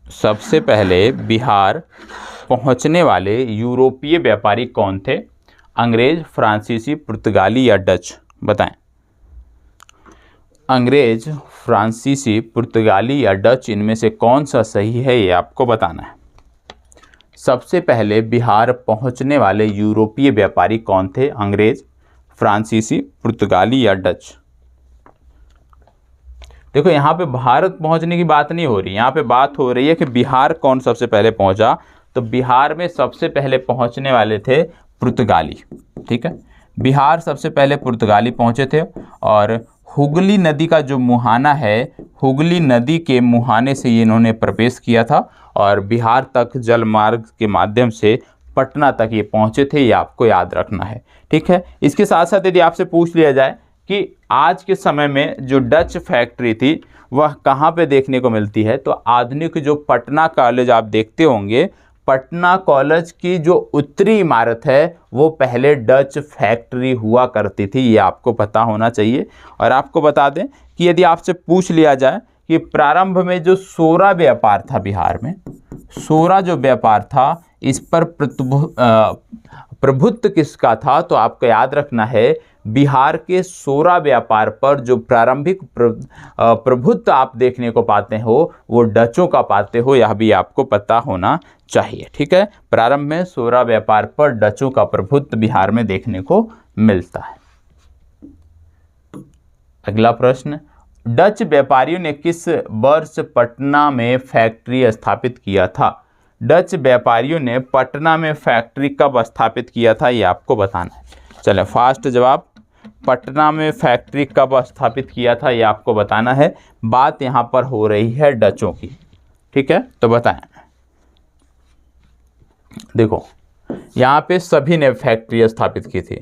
सबसे पहले बिहार पहुंचने वाले यूरोपीय व्यापारी कौन थे। अंग्रेज, फ्रांसीसी, पुर्तगाली या डच, बताएं। अंग्रेज, फ्रांसीसी, पुर्तगाली या डच, इनमें से कौन सा सही है ये आपको बताना है। सबसे पहले बिहार पहुंचने वाले यूरोपीय व्यापारी कौन थे। अंग्रेज, फ्रांसीसी, पुर्तगाली या डच। देखो यहाँ पे भारत पहुंचने की बात नहीं हो रही, यहाँ पे बात हो रही है कि बिहार कौन सबसे पहले पहुंचा। तो बिहार में सबसे पहले पहुंचने वाले थे पुर्तगाली। ठीक है, बिहार सबसे पहले पुर्तगाली पहुंचे थे और हुगली नदी का जो मुहाना है, हुगली नदी के मुहाने से ये इन्होंने प्रवेश किया था और बिहार तक जल मार्ग के माध्यम से पटना तक ये पहुंचे थे। ये आपको याद रखना है। ठीक है, इसके साथ साथ यदि आपसे पूछ लिया जाए कि आज के समय में जो डच फैक्ट्री थी वह कहाँ पे देखने को मिलती है, तो आधुनिक जो पटना कॉलेज आप देखते होंगे, पटना कॉलेज की जो उत्तरी इमारत है वो पहले डच फैक्ट्री हुआ करती थी। ये आपको पता होना चाहिए। और आपको बता दें कि यदि आपसे पूछ लिया जाए कि प्रारंभ में जो सोरा व्यापार था बिहार में, सोरा जो व्यापार था इस पर प्रभुत्व किसका था, तो आपको याद रखना है बिहार के सोरा व्यापार पर जो प्रारंभिक प्रभुत्व आप देखने को पाते हो वो डचों का पाते हो, यह भी आपको पता होना चाहिए। ठीक है, प्रारंभ में सोरा व्यापार पर डचों का प्रभुत्व बिहार में देखने को मिलता है। अगला प्रश्न, डच व्यापारियों ने किस वर्ष पटना में फैक्ट्री स्थापित किया था। डच व्यापारियों ने पटना में फैक्ट्री कब स्थापित किया था, ये आपको बताना है। चलें फास्ट जवाब, पटना में फैक्ट्री कब स्थापित किया था ये आपको बताना है। बात यहाँ पर हो रही है डचों की। ठीक है, तो बताएं। देखो यहाँ पे सभी ने फैक्ट्री स्थापित की थी।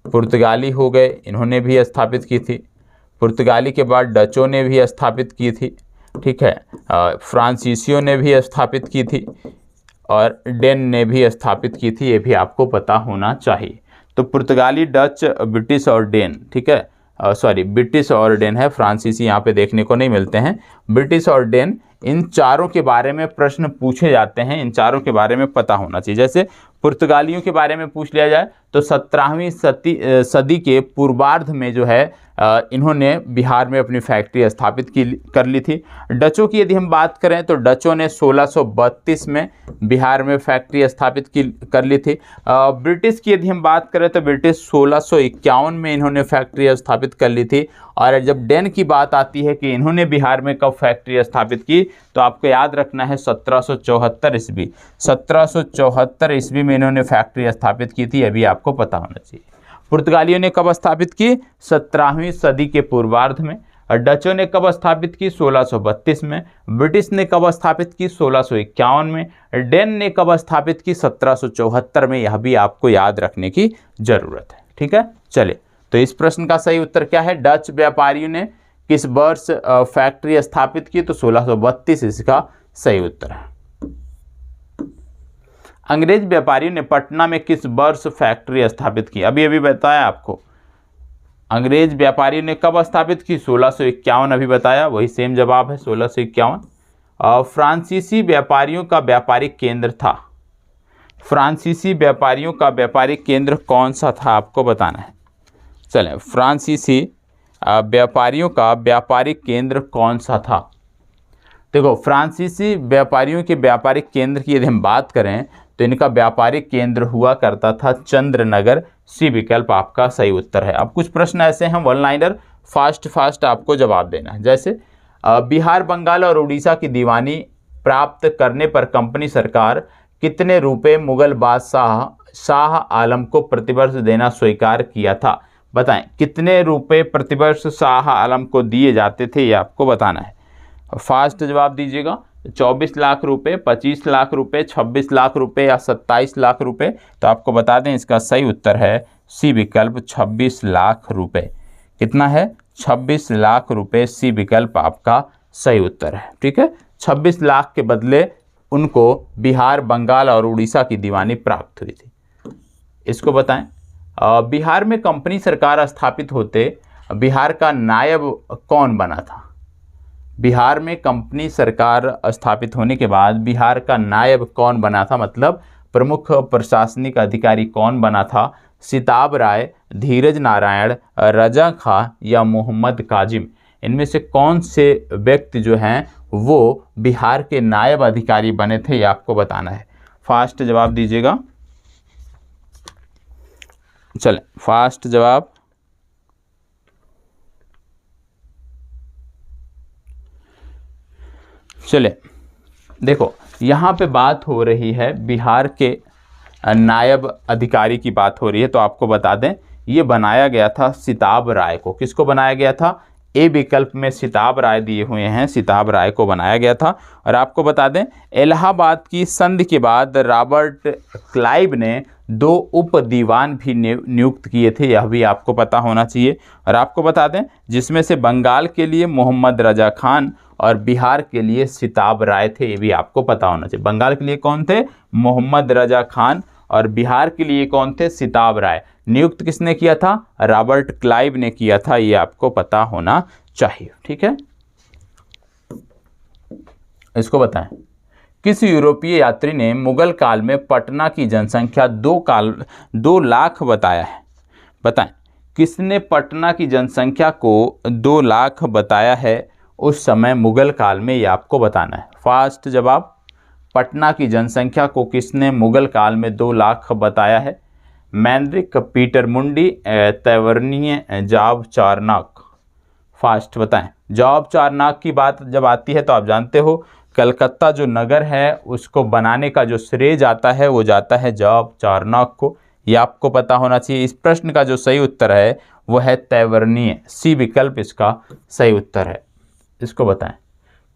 पुर्तगाली हो गए, इन्होंने भी स्थापित की थी। पुर्तगाली के बाद डचों ने भी स्थापित की थी। ठीक है, फ्रांसीसियों ने भी स्थापित की थी और डेन ने भी स्थापित की थी। ये भी आपको पता होना चाहिए। तो पुर्तगाली, डच, ब्रिटिश और डेन, ठीक है, सॉरी ब्रिटिश और डेन है, फ्रांसीसी यहाँ पे देखने को नहीं मिलते हैं। ब्रिटिश और डेन, इन चारों के बारे में प्रश्न पूछे जाते हैं, इन चारों के बारे में पता होना चाहिए। जैसे पुर्तगालियों के बारे में पूछ लिया जाए तो 17वीं सदी के पूर्वार्ध में जो है इन्होंने बिहार में अपनी फैक्ट्री स्थापित कर ली थी। डचों की यदि हम बात करें तो डचों ने 1632 में बिहार में फैक्ट्री स्थापित कर ली थी। ब्रिटिश की यदि हम बात करें तो ब्रिटिश 1651 में इन्होंने फैक्ट्री स्थापित कर ली थी। और जब डेन की बात आती है कि इन्होंने बिहार में कब फैक्ट्री स्थापित की, तो आपको याद रखना है 1774 ईस्वी। 1774 ईस्वी में इन्होंने फैक्ट्री स्थापित की थी, अभी आपको पता होना चाहिए। पुर्तगालियों ने कब स्थापित की, 17वीं सदी के पूर्वार्ध में। और डचों ने कब स्थापित की, 1632 में। ब्रिटिश ने कब स्थापित की, 1651 में। डेन ने कब स्थापित की, 1774 में। यह भी आपको याद रखने की जरूरत है। ठीक है, चलिए तो इस प्रश्न का सही उत्तर क्या है, डच व्यापारियों ने किस वर्ष फैक्ट्री स्थापित की, तो 1632 इसका सही उत्तर है। अंग्रेज व्यापारियों ने पटना में किस वर्ष फैक्ट्री स्थापित की, अभी अभी बताया आपको। अंग्रेज व्यापारियों ने कब स्थापित की, 1651, अभी बताया, वही सेम जवाब है 1651। फ्रांसीसी व्यापारियों का व्यापारिक केंद्र था। फ्रांसीसी व्यापारियों का व्यापारिक केंद्र कौन सा था, आपको बताना है। चलें, फ्रांसीसी व्यापारियों का व्यापारिक केंद्र कौन सा था। देखो, फ्रांसीसी व्यापारियों के व्यापारिक केंद्र की यदि हम बात करें तो इनका व्यापारिक केंद्र हुआ करता था चंद्रनगर। सी विकल्प आपका सही उत्तर है। अब कुछ प्रश्न ऐसे हैं वन लाइनर, फास्ट आपको जवाब देना है। जैसे बिहार, बंगाल और उड़ीसा की दीवानी प्राप्त करने पर कंपनी सरकार कितने रुपए मुगल बादशाह शाह आलम को प्रतिवर्ष देना स्वीकार किया था? बताएं, कितने रुपए प्रतिवर्ष शाह आलम को दिए जाते थे, ये आपको बताना है। फास्ट जवाब दीजिएगा। 24 लाख रुपए, 25 लाख रुपए, 26 लाख रुपए या 27 लाख रुपए? तो आपको बता दें इसका सही उत्तर है सी विकल्प 26 लाख रुपए। कितना है? 26 लाख रुपए। सी विकल्प आपका सही उत्तर है। ठीक है, 26 लाख के बदले उनको बिहार, बंगाल और उड़ीसा की दीवानी प्राप्त हुई थी। इसको बताएं, बिहार में कंपनी सरकार स्थापित होते बिहार का नायब कौन बना था? बिहार में कंपनी सरकार स्थापित होने के बाद बिहार का नायब कौन बना था, मतलब प्रमुख प्रशासनिक अधिकारी कौन बना था? सिताब राय, धीरज नारायण, रजा खां या मोहम्मद काजिम? इनमें से कौन से व्यक्ति जो हैं वो बिहार के नायब अधिकारी बने थे, ये आपको बताना है। फास्ट जवाब दीजिएगा। चलें, फास्ट जवाब। चले, देखो यहाँ पे बात हो रही है बिहार के नायब अधिकारी की बात हो रही है, तो आपको बता दें ये बनाया गया था सिताब राय को। किसको बनाया गया था? ए विकल्प में सिताब राय दिए हुए हैं, सिताब राय को बनाया गया था। और आपको बता दें इलाहाबाद की संधि के बाद रॉबर्ट क्लाइव ने 2 उप दीवान भी नियुक्त किए थे, यह भी आपको पता होना चाहिए। और आपको बता दें जिसमें से बंगाल के लिए मोहम्मद रजा खान और बिहार के लिए सिताब राय थे, ये भी आपको पता होना चाहिए। बंगाल के लिए कौन थे? मोहम्मद रजा खान। और बिहार के लिए कौन थे? सिताब राय। नियुक्त किसने किया था? रॉबर्ट क्लाइव ने किया था, ये आपको पता होना चाहिए। ठीक है, इसको बताएं, किस यूरोपीय यात्री ने मुगल काल में पटना की जनसंख्या 2 लाख बताया है? बताएं, किसने पटना की जनसंख्या को 2 लाख बताया है उस समय मुगल काल में, ये आपको बताना है। फास्ट जवाब। पटना की जनसंख्या को किसने मुगल काल में 2 लाख बताया है? मैंड्रिक, पीटर मुंडी, तैवर्नीय, जॉब चारनाक? फास्ट बताएं। जॉब चारनाक की बात जब आती है तो आप जानते हो कलकत्ता जो नगर है उसको बनाने का जो श्रेय जाता है वो जाता है जॉब चारनाक को, ये आपको पता होना चाहिए। इस प्रश्न का जो सही उत्तर है वो है तैवर्नीय। सी विकल्प इसका सही उत्तर है। इसको बताएं,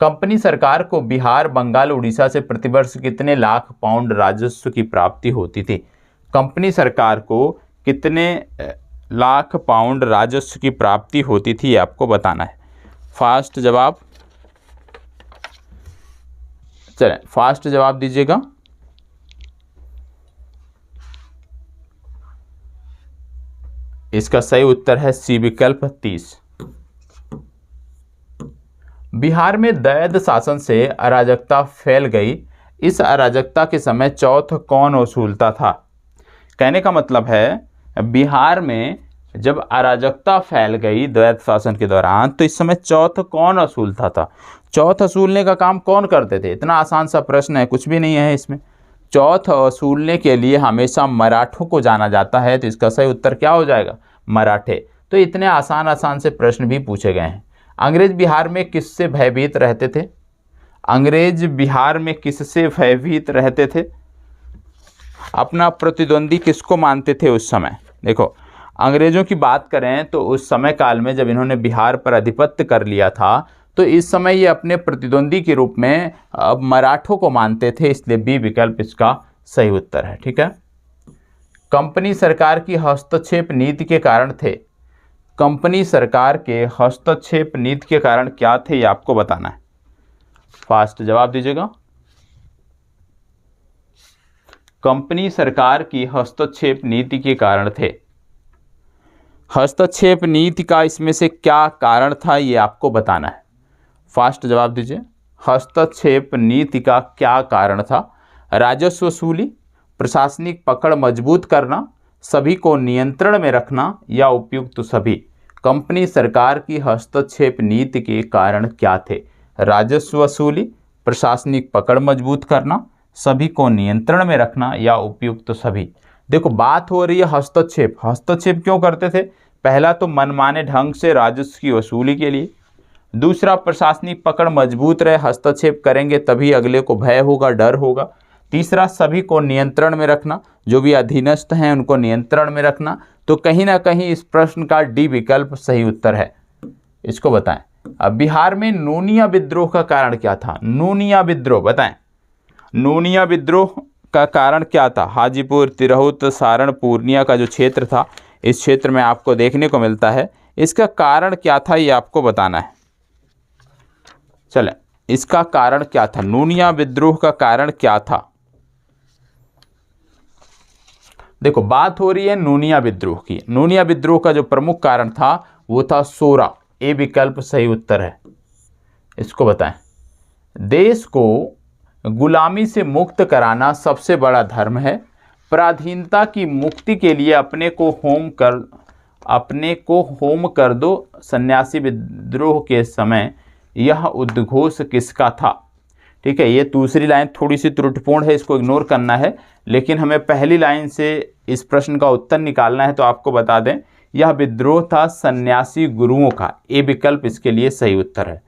कंपनी सरकार को बिहार, बंगाल, उड़ीसा से प्रतिवर्ष कितने लाख पाउंड राजस्व की प्राप्ति होती थी? कंपनी सरकार को कितने लाख पाउंड राजस्व की प्राप्ति होती थी, ये आपको बताना है। फास्ट जवाब। चलें, फास्ट जवाब दीजिएगा। इसका सही उत्तर है सी विकल्प 30। बिहार में दैद शासन से अराजकता फैल गई, इस अराजकता के समय चौथ कौन वसूलता था? कहने का मतलब है बिहार में जब अराजकता फैल गई दैद शासन के दौरान तो इस समय चौथ कौन वसूलता था? चौथ वसूलने का काम कौन करते थे? इतना आसान सा प्रश्न है, कुछ भी नहीं है इसमें। चौथ वसूलने के लिए हमेशा मराठों को जाना जाता है, तो इसका सही उत्तर क्या हो जाएगा? मराठे। तो इतने आसान से प्रश्न भी पूछे गए हैं। अंग्रेज बिहार में किससे भयभीत रहते थे? अंग्रेज बिहार में किससे भयभीत रहते थे? अपना प्रतिद्वंदी किसको मानते थे उस समय? देखो, अंग्रेजों की बात करें तो उस समय काल में जब इन्होंने बिहार पर आधिपत्य कर लिया था तो इस समय ये अपने प्रतिद्वंदी के रूप में अब मराठों को मानते थे, इसलिए बी विकल्प इसका सही उत्तर है। ठीक है, कंपनी सरकार की हस्तक्षेप नीति के कारण थे। कंपनी सरकार के हस्तक्षेप नीति के कारण क्या थे, ये आपको बताना है। फास्ट जवाब दीजिएगा। कंपनी सरकार की हस्तक्षेप नीति के कारण थे। हस्तक्षेप नीति का इसमें से क्या कारण था, ये आपको बताना है। फास्ट जवाब दीजिए। हस्तक्षेप नीति का क्या कारण था? राजस्व वसूली, प्रशासनिक पकड़ मजबूत करना, सभी को नियंत्रण में रखना या उपयुक्त सभी? कंपनी सरकार की हस्तक्षेप नीति के कारण क्या थे? राजस्व वसूली, प्रशासनिक पकड़ मजबूत करना, सभी को नियंत्रण में रखना या उपयुक्त सभी। देखो बात हो रही है हस्तक्षेप। हस्तक्षेप क्यों करते थे? पहला तो मनमाने ढंग से राजस्व की वसूली के लिए, दूसरा प्रशासनिक पकड़ मजबूत रहे, हस्तक्षेप करेंगे तभी अगले को भय होगा, डर होगा, तीसरा सभी को नियंत्रण में रखना, जो भी अधीनस्थ हैं उनको नियंत्रण में रखना। तो कहीं ना कहीं इस प्रश्न का डी विकल्प सही उत्तर है। इसको बताएं। अब बिहार में नूनिया विद्रोह का कारण क्या था? नूनिया विद्रोह बताएं। नूनिया विद्रोह का कारण क्या था? हाजीपुर, तिरहुत, सारण, पूर्णिया का जो क्षेत्र था, इस क्षेत्र में आपको देखने को मिलता है। इसका कारण क्या था ये आपको बताना है। चलें, इसका कारण क्या था? नूनिया विद्रोह का कारण क्या था? देखो बात हो रही है नूनिया विद्रोह की। नूनिया विद्रोह का जो प्रमुख कारण था वो था सोरा। ए विकल्प सही उत्तर है। इसको बताएं। देश को गुलामी से मुक्त कराना सबसे बड़ा धर्म है। पराधीनता की मुक्ति के लिए अपने को होम कर दो। सन्यासी विद्रोह के समय यह उद्घोष किसका था? ठीक है, ये दूसरी लाइन थोड़ी सी त्रुटिपूर्ण है, इसको इग्नोर करना है, लेकिन हमें पहली लाइन से इस प्रश्न का उत्तर निकालना है। तो आपको बता दें, यह विद्रोह था सन्यासी गुरुओं का। ए विकल्प इसके लिए सही उत्तर है।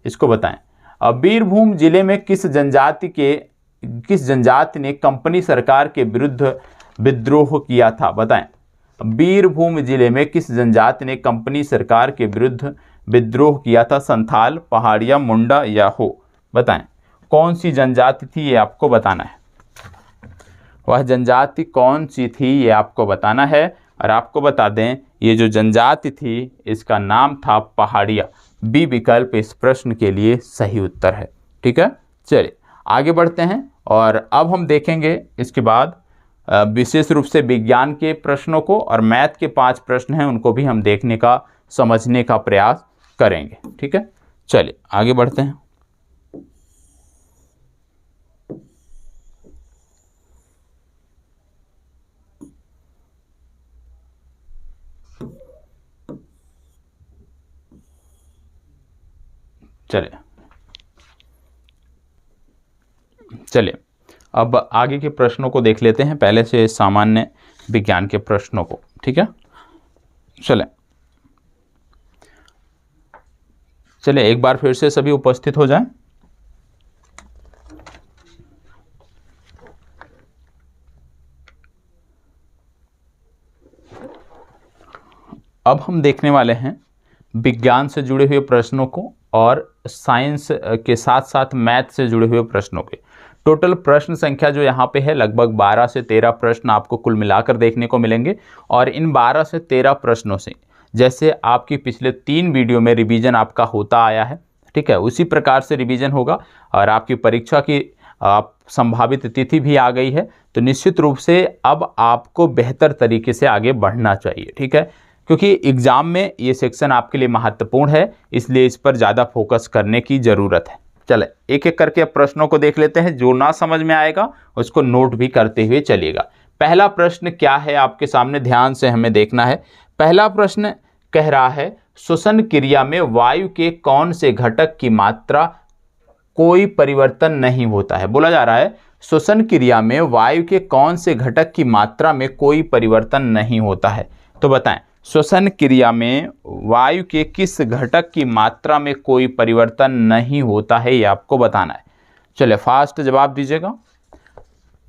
इसको बताएं। अब बीरभूम जिले में किस जनजाति ने कंपनी सरकार के विरुद्ध विद्रोह किया था? बताएं। बीरभूम जिले में किस जनजाति ने कंपनी सरकार के विरुद्ध विद्रोह किया था? संथाल, पहाड़िया, मुंडा या हो? बताएं कौन सी जनजाति थी ये आपको बताना है। वह जनजाति कौन सी थी ये आपको बताना है। और आपको बता दें ये जो जनजाति थी इसका नाम था पहाड़िया। बी विकल्प इस प्रश्न के लिए सही उत्तर है। ठीक है, चलिए आगे बढ़ते हैं और अब हम देखेंगे इसके बाद विशेष रूप से विज्ञान के प्रश्नों को, और मैथ के 5 प्रश्न हैं उनको भी हम देखने का, समझने का प्रयास करेंगे। ठीक है, चलिए आगे बढ़ते हैं। चलिए अब आगे के प्रश्नों को देख लेते हैं, पहले से सामान्य विज्ञान के प्रश्नों को। ठीक है, चलिए एक बार फिर से सभी उपस्थित हो जाएं। अब हम देखने वाले हैं विज्ञान से जुड़े हुए प्रश्नों को और साइंस के साथ साथ मैथ से जुड़े हुए प्रश्नों के। टोटल प्रश्न संख्या जो यहाँ पे है लगभग 12 से 13 प्रश्न आपको कुल मिलाकर देखने को मिलेंगे। और इन 12 से 13 प्रश्नों से जैसे आपकी पिछले 3 वीडियो में रिवीजन आपका होता आया है, ठीक है, उसी प्रकार से रिवीजन होगा। और आपकी परीक्षा की संभावित तिथि भी आ गई है, तो निश्चित रूप से अब आपको बेहतर तरीके से आगे बढ़ना चाहिए। ठीक है, क्योंकि एग्ज़ाम में ये सेक्शन आपके लिए महत्वपूर्ण है, इसलिए इस पर ज़्यादा फोकस करने की ज़रूरत है। चले एक एक करके अब प्रश्नों को देख लेते हैं। जो ना समझ में आएगा उसको नोट भी करते हुए चलिएगा। पहला प्रश्न क्या है आपके सामने, ध्यान से हमें देखना है। पहला प्रश्न कह रहा है श्वसन क्रिया में वायु के कौन से घटक की मात्रा कोई परिवर्तन नहीं होता है। बोला जा रहा है श्वसन क्रिया में वायु के कौन से घटक की मात्रा में कोई परिवर्तन नहीं होता है। तो बताएं श्वसन क्रिया में वायु के किस घटक की मात्रा में कोई परिवर्तन नहीं होता है, ये आपको बताना है। चलिए फास्ट जवाब दीजिएगा।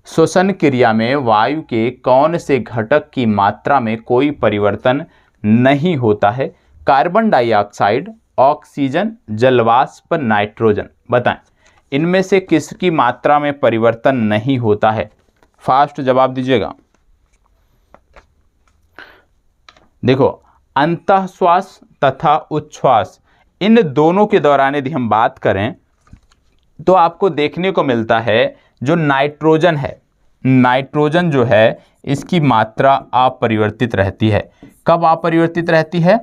श्वसन क्रिया में वायु के कौन से घटक की मात्रा में कोई परिवर्तन नहीं होता है? कार्बन डाइऑक्साइड, ऑक्सीजन, जलवाष्प, नाइट्रोजन। बताएं इनमें से किसकी मात्रा में परिवर्तन नहीं होता है? फास्ट जवाब दीजिएगा। देखो अंतःश्वास तथा उच्छ्वास, इन दोनों के दौरान यदि हम बात करें तो आपको देखने को मिलता है जो नाइट्रोजन है, नाइट्रोजन जो है इसकी मात्रा अपरिवर्तित रहती है। कब अपरिवर्तित रहती है?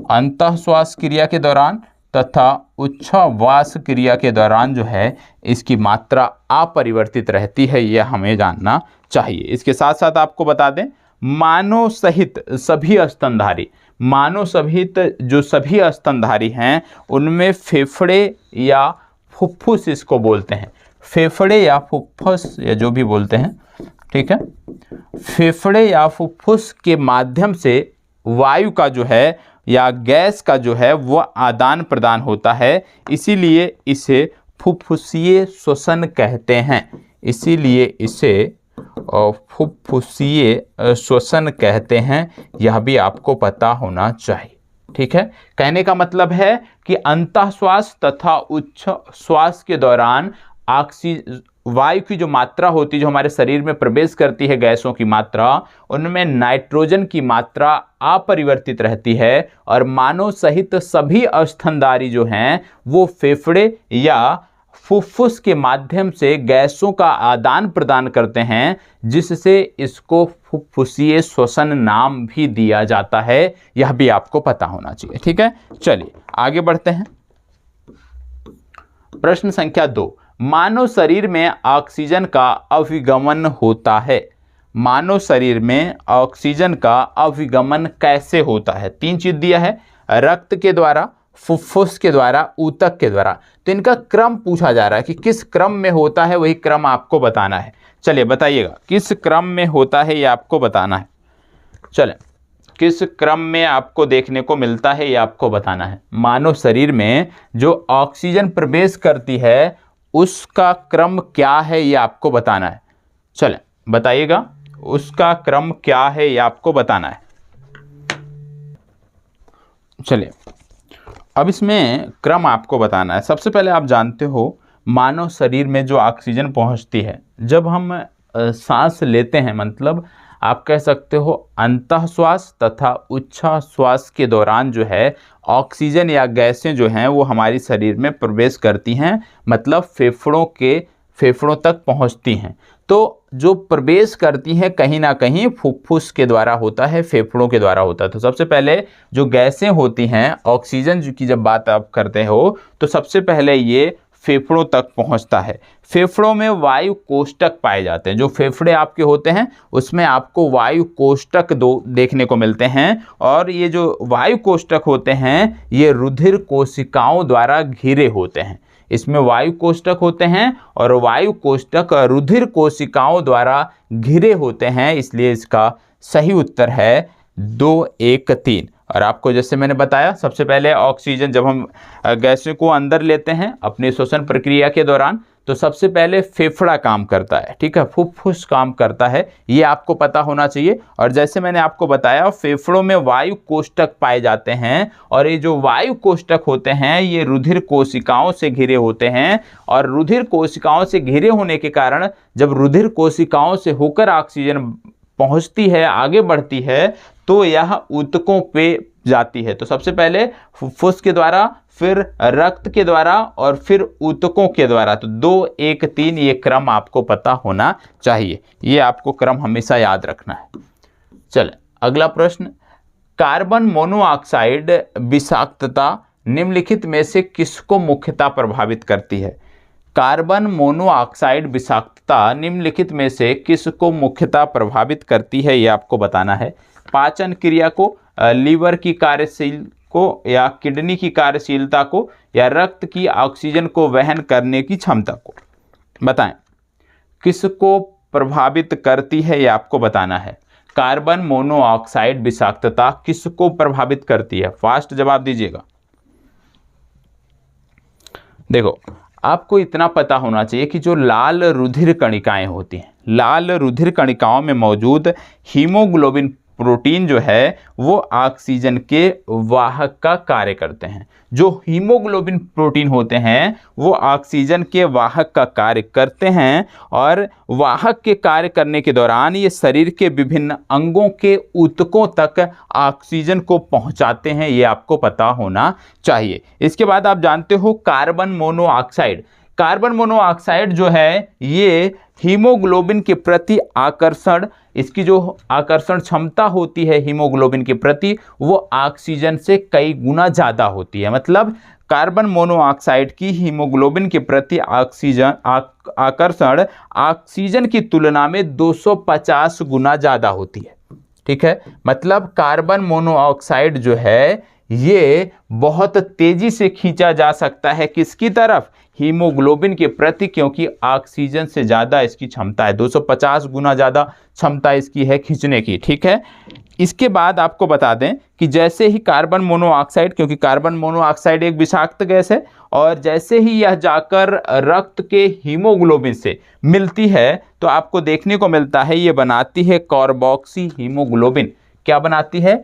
अंतःश्वास क्रिया के दौरान तथा उच्छ्वास क्रिया के दौरान जो है इसकी मात्रा अपरिवर्तित रहती है, यह हमें जानना चाहिए। इसके साथ साथ आपको बता दें मानव सहित सभी स्तनधारी, मानव सहित जो सभी स्तनधारी हैं उनमें फेफड़े या फुफ्फुस इसको बोलते हैं, फेफड़े या फुफ्फुस या जो भी बोलते हैं, ठीक है। फेफड़े या फुफ्फुस के माध्यम से वायु का जो है या गैस का जो है वो आदान प्रदान होता है, इसीलिए इसे फुफ्फुसीय श्वसन कहते हैं, इसीलिए इसे फुफ्फुसीय श्वसन कहते हैं। यह भी आपको पता होना चाहिए, ठीक है। कहने का मतलब है कि अंतःश्वास तथा उच्च श्वास के दौरान वायु की जो मात्रा होती है, जो हमारे शरीर में प्रवेश करती है गैसों की मात्रा, उनमें नाइट्रोजन की मात्रा अपरिवर्तित रहती है और मानव सहित सभी स्तनधारी जो हैं वो फेफड़े या फुफ्फुस के माध्यम से गैसों का आदान प्रदान करते हैं, जिससे इसको फुफ्फुसीय श्वसन नाम भी दिया जाता है। यह भी आपको पता होना चाहिए, ठीक है। चलिए आगे बढ़ते हैं। प्रश्न संख्या 2, मानव शरीर में ऑक्सीजन का अभिगमन होता है। मानव शरीर में ऑक्सीजन का अभिगमन कैसे होता है? 3 चीज दिया है, रक्त के द्वारा, फुफ्फुस के द्वारा, ऊतक के द्वारा। तो इनका क्रम पूछा जा रहा है कि किस क्रम में होता है, वही क्रम आपको बताना है। चलिए बताइएगा किस क्रम में होता है, ये आपको बताना है। चलें, किस क्रम में आपको देखने को मिलता है ये आपको बताना है। मानव शरीर में जो ऑक्सीजन प्रवेश करती है उसका क्रम क्या है ये आपको बताना है। चलें बताइएगा उसका क्रम क्या है ये आपको बताना है। चलिए अब इसमें क्रम आपको बताना है। सबसे पहले आप जानते हो मानव शरीर में जो ऑक्सीजन पहुंचती है, जब हम सांस लेते हैं, मतलब आप कह सकते हो अंतःश्वास तथा उच्छ्वास के दौरान जो है ऑक्सीजन या गैसें जो हैं वो हमारी शरीर में प्रवेश करती हैं, मतलब फेफड़ों तक पहुंचती हैं। तो जो प्रवेश करती हैं कहीं ना कहीं फुफ्फुस के द्वारा होता है, फेफड़ों के द्वारा होता है। तो सबसे पहले जो गैसें होती हैं, ऑक्सीजन की जब बात आप करते हो तो सबसे पहले ये फेफड़ों तक पहुंचता है। फेफड़ों में वायु कोष्ठक पाए जाते हैं। जो फेफड़े आपके होते हैं उसमें आपको वायु कोष्ठक देखने को मिलते हैं, और ये जो वायु कोष्ठक होते हैं ये रुधिर कोशिकाओं द्वारा घिरे होते हैं। इसमें वायु कोष्ठक होते हैं और वायु कोष्ठक रुधिर कोशिकाओं द्वारा घिरे होते हैं, इसलिए इसका सही उत्तर है 2, 1, 3। और आपको जैसे मैंने बताया, सबसे पहले ऑक्सीजन जब हम गैसों को अंदर लेते हैं अपने श्वसन प्रक्रिया के दौरान, तो सबसे पहले फेफड़ा काम करता है, ठीक है, फुफ्फुस काम करता है, ये आपको पता होना चाहिए। और जैसे मैंने आपको बताया फेफड़ों में वायु कोष्ठक पाए जाते हैं, और ये जो वायु कोष्ठक होते हैं ये रुधिर कोशिकाओं से घिरे होते हैं, और रुधिर कोशिकाओं से घिरे होने के कारण जब रुधिर कोशिकाओं से होकर ऑक्सीजन पहुंचती है, आगे बढ़ती है, तो यह ऊतकों पे जाती है। तो सबसे पहले फुफ्फुस के द्वारा, फिर रक्त के द्वारा और फिर ऊतकों के द्वारा। तो 2, 1, 3 ये क्रम आपको पता होना चाहिए, ये आपको क्रम हमेशा याद रखना है। चलें अगला प्रश्न, कार्बन मोनोऑक्साइड विषाक्तता निम्नलिखित में से किसको मुख्यतः प्रभावित करती है? कार्बन मोनोऑक्साइड विषाक्तता निम्नलिखित में से किसको मुख्यतः प्रभावित करती है ये आपको बताना है। पाचन क्रिया को, लीवर की कार्यशील को, या किडनी की कार्यशीलता को, या रक्त की ऑक्सीजन को वहन करने की क्षमता को। बताएं किसको प्रभावित करती है ये आपको बताना है। कार्बन मोनोऑक्साइड विषाक्तता किसको प्रभावित करती है? फास्ट जवाब दीजिएगा। देखो आपको इतना पता होना चाहिए कि जो लाल रुधिर कणिकाएं होती हैं, लाल रुधिर कणिकाओं में मौजूद हीमोग्लोबिन प्रोटीन जो है वो ऑक्सीजन के वाहक का कार्य करते हैं। जो हीमोग्लोबिन प्रोटीन होते हैं वो ऑक्सीजन के वाहक का कार्य करते हैं, और वाहक के कार्य करने के दौरान ये शरीर के विभिन्न अंगों के ऊतकों तक ऑक्सीजन को पहुंचाते हैं, ये आपको पता होना चाहिए। इसके बाद आप जानते हो कार्बन मोनोऑक्साइड। कार्बन मोनोऑक्साइड जो है ये हीमोग्लोबिन के प्रति आकर्षण, इसकी जो आकर्षण क्षमता होती है हीमोग्लोबिन के प्रति वो ऑक्सीजन से कई गुना ज़्यादा होती है। मतलब कार्बन मोनोऑक्साइड की हीमोग्लोबिन के प्रति आकर्षण ऑक्सीजन की तुलना में 250 गुना ज़्यादा होती है। ठीक है, मतलब कार्बन मोनोऑक्साइड जो है ये बहुत तेजी से खींचा जा सकता है किसकी तरफ, हीमोग्लोबिन के प्रति, क्योंकि ऑक्सीजन से ज़्यादा इसकी क्षमता है, 250 गुना ज़्यादा क्षमता इसकी है खींचने की। ठीक है, इसके बाद आपको बता दें कि जैसे ही कार्बन मोनोऑक्साइड, क्योंकि कार्बन मोनोऑक्साइड एक विषाक्त गैस है, और जैसे ही यह जाकर रक्त के हीमोग्लोबिन से मिलती है तो आपको देखने को मिलता है ये बनाती है कार्बोक्सी हीमोग्लोबिन। क्या बनाती है,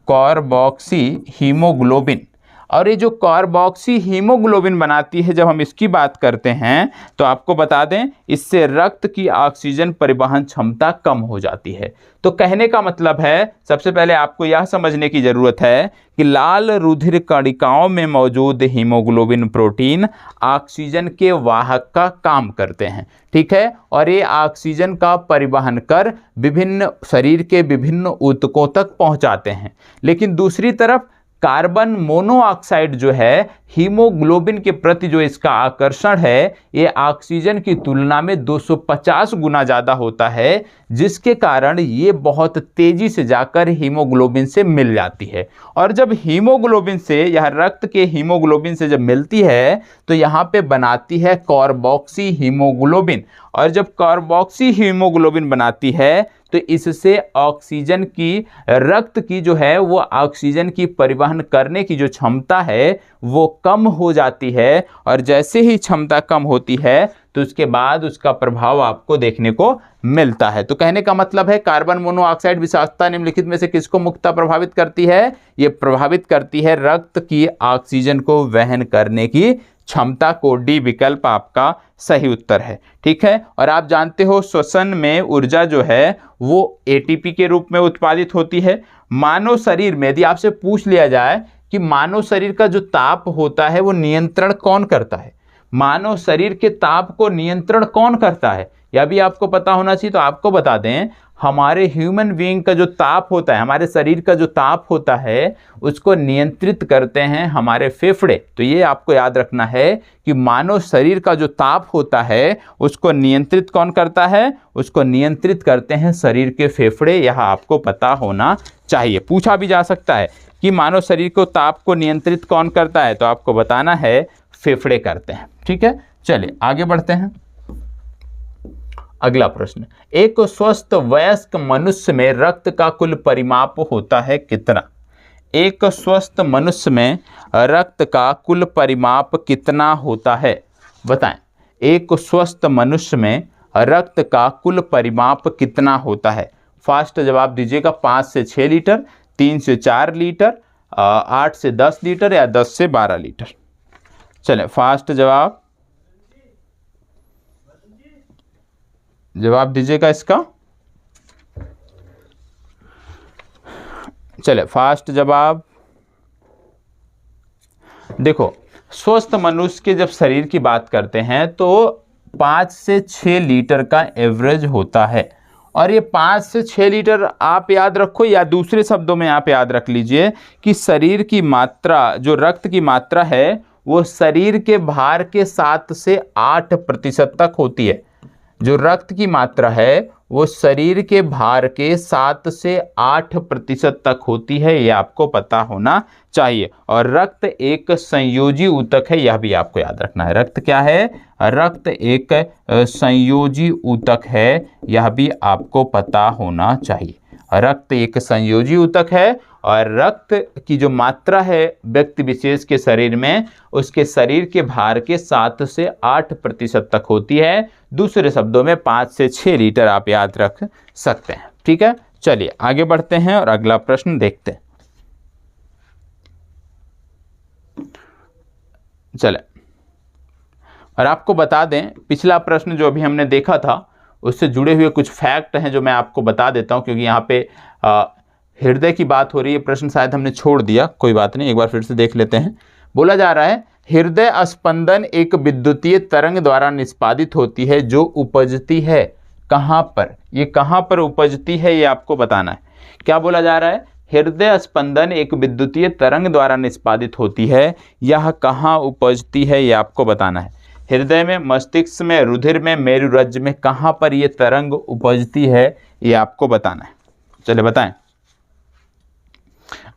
कार्बोक्सी हीमोग्लोबिन। और ये जो कार्बोक्सी हीमोग्लोबिन बनाती है, जब हम इसकी बात करते हैं तो आपको बता दें इससे रक्त की ऑक्सीजन परिवहन क्षमता कम हो जाती है। तो कहने का मतलब है, सबसे पहले आपको यह समझने की जरूरत है कि लाल रुधिर कणिकाओं में मौजूद हीमोग्लोबिन प्रोटीन ऑक्सीजन के वाहक का काम करते हैं। ठीक है, और ये ऑक्सीजन का परिवहन कर विभिन्न शरीर के विभिन्न ऊतकों तक पहुंचाते हैं। लेकिन दूसरी तरफ कार्बन मोनोऑक्साइड जो है, हीमोग्लोबिन के प्रति जो इसका आकर्षण है ये ऑक्सीजन की तुलना में 250 गुना ज़्यादा होता है, जिसके कारण ये बहुत तेजी से जाकर हीमोग्लोबिन से मिल जाती है। और जब हीमोग्लोबिन से, यह रक्त के हीमोग्लोबिन से जब मिलती है तो यहाँ पे बनाती है कार्बोक्सी हीमोग्लोबिन। और जब कार्बोक्सी हीमोग्लोबिन बनाती है तो इससे ऑक्सीजन की, रक्त की जो है वो ऑक्सीजन की परिवहन करने की जो क्षमता है वो कम हो जाती है। और जैसे ही क्षमता कम होती है तो उसके बाद उसका प्रभाव आपको देखने को मिलता है। तो कहने का मतलब है कार्बन मोनोऑक्साइड विषाक्तता निम्नलिखित में से किसको मुख्यतः प्रभावित करती है, ये प्रभावित करती है रक्त की ऑक्सीजन को वहन करने की क्षमता को। डी विकल्प आपका सही उत्तर है। ठीक है, और आप जानते हो श्वसन में ऊर्जा जो है वो एटीपी के रूप में उत्पादित होती है। मानव शरीर में यदि आपसे पूछ लिया जाए कि मानव शरीर का जो ताप होता है वो नियंत्रण कौन करता है, मानव शरीर के ताप को नियंत्रण कौन करता है, यह भी आपको पता होना चाहिए। तो आपको बता दें, हमारे ह्यूमन बीइंग का जो ताप होता है, हमारे शरीर का जो ताप होता है उसको नियंत्रित करते हैं हमारे फेफड़े। तो ये आपको याद रखना है कि मानव शरीर का जो ताप होता है उसको नियंत्रित कौन करता है, उसको नियंत्रित करते हैं शरीर के फेफड़े। यह आपको पता होना चाहिए, पूछा भी जा सकता है कि मानव शरीर को ताप को नियंत्रित कौन करता है, तो आपको बताना है फेफड़े करते हैं। ठीक है, चलिए आगे बढ़ते हैं। अगला प्रश्न, एक स्वस्थ वयस्क मनुष्य में रक्त का कुल परिमाप होता है कितना। एक स्वस्थ मनुष्य में रक्त का कुल परिमाप कितना होता है, बताएं। एक स्वस्थ मनुष्य में रक्त का कुल परिमाप कितना होता है। फास्ट जवाब दीजिएगा, 5 से 6 लीटर, 3 से 4 लीटर, 8 से 10 लीटर या 10 से 12 लीटर। चलें, फास्ट जवाब दीजिएगा इसका। चले, फास्ट जवाब। देखो, स्वस्थ मनुष्य के जब शरीर की बात करते हैं तो 5 से 6 लीटर का एवरेज होता है। और ये 5 से 6 लीटर आप याद रखो, या दूसरे शब्दों में आप याद रख लीजिए कि शरीर की मात्रा, जो रक्त की मात्रा है वो शरीर के भार के 7 से 8% तक होती है। जो रक्त की मात्रा है वो शरीर के भार के 7 से 8% तक होती है, ये आपको पता होना चाहिए। और रक्त एक संयोजी ऊतक है, यह भी आपको याद रखना है। रक्त क्या है, रक्त एक संयोजी ऊतक है, यह भी आपको पता होना चाहिए। रक्त एक संयोजी ऊतक है और रक्त की जो मात्रा है व्यक्ति विशेष के शरीर में, उसके शरीर के भार के 7 से 8% तक होती है। दूसरे शब्दों में 5 से 6 लीटर आप याद रख सकते हैं। ठीक है, चलिए आगे बढ़ते हैं और अगला प्रश्न देखते हैं। चले, और आपको बता दें, पिछला प्रश्न जो अभी हमने देखा था उससे जुड़े हुए कुछ फैक्ट हैं जो मैं आपको बता देता हूं, क्योंकि यहाँ पे हृदय की बात हो रही है। प्रश्न शायद हमने छोड़ दिया, कोई बात नहीं, एक बार फिर से देख लेते हैं। बोला जा रहा है, हृदय स्पंदन एक विद्युतीय तरंग द्वारा निष्पादित होती है जो उपजती है कहाँ पर। ये कहाँ पर उपजती है ये आपको बताना है। क्या बोला जा रहा है, हृदय स्पंदन एक विद्युतीय तरंग द्वारा निष्पादित होती है, यह कहाँ उपजती है ये आपको बताना है। हृदय में, मस्तिष्क में, रुधिर में, मेरुरज्जु में, कहाँ पर ये तरंग उपजती है ये आपको बताना है। चलिए बताएं।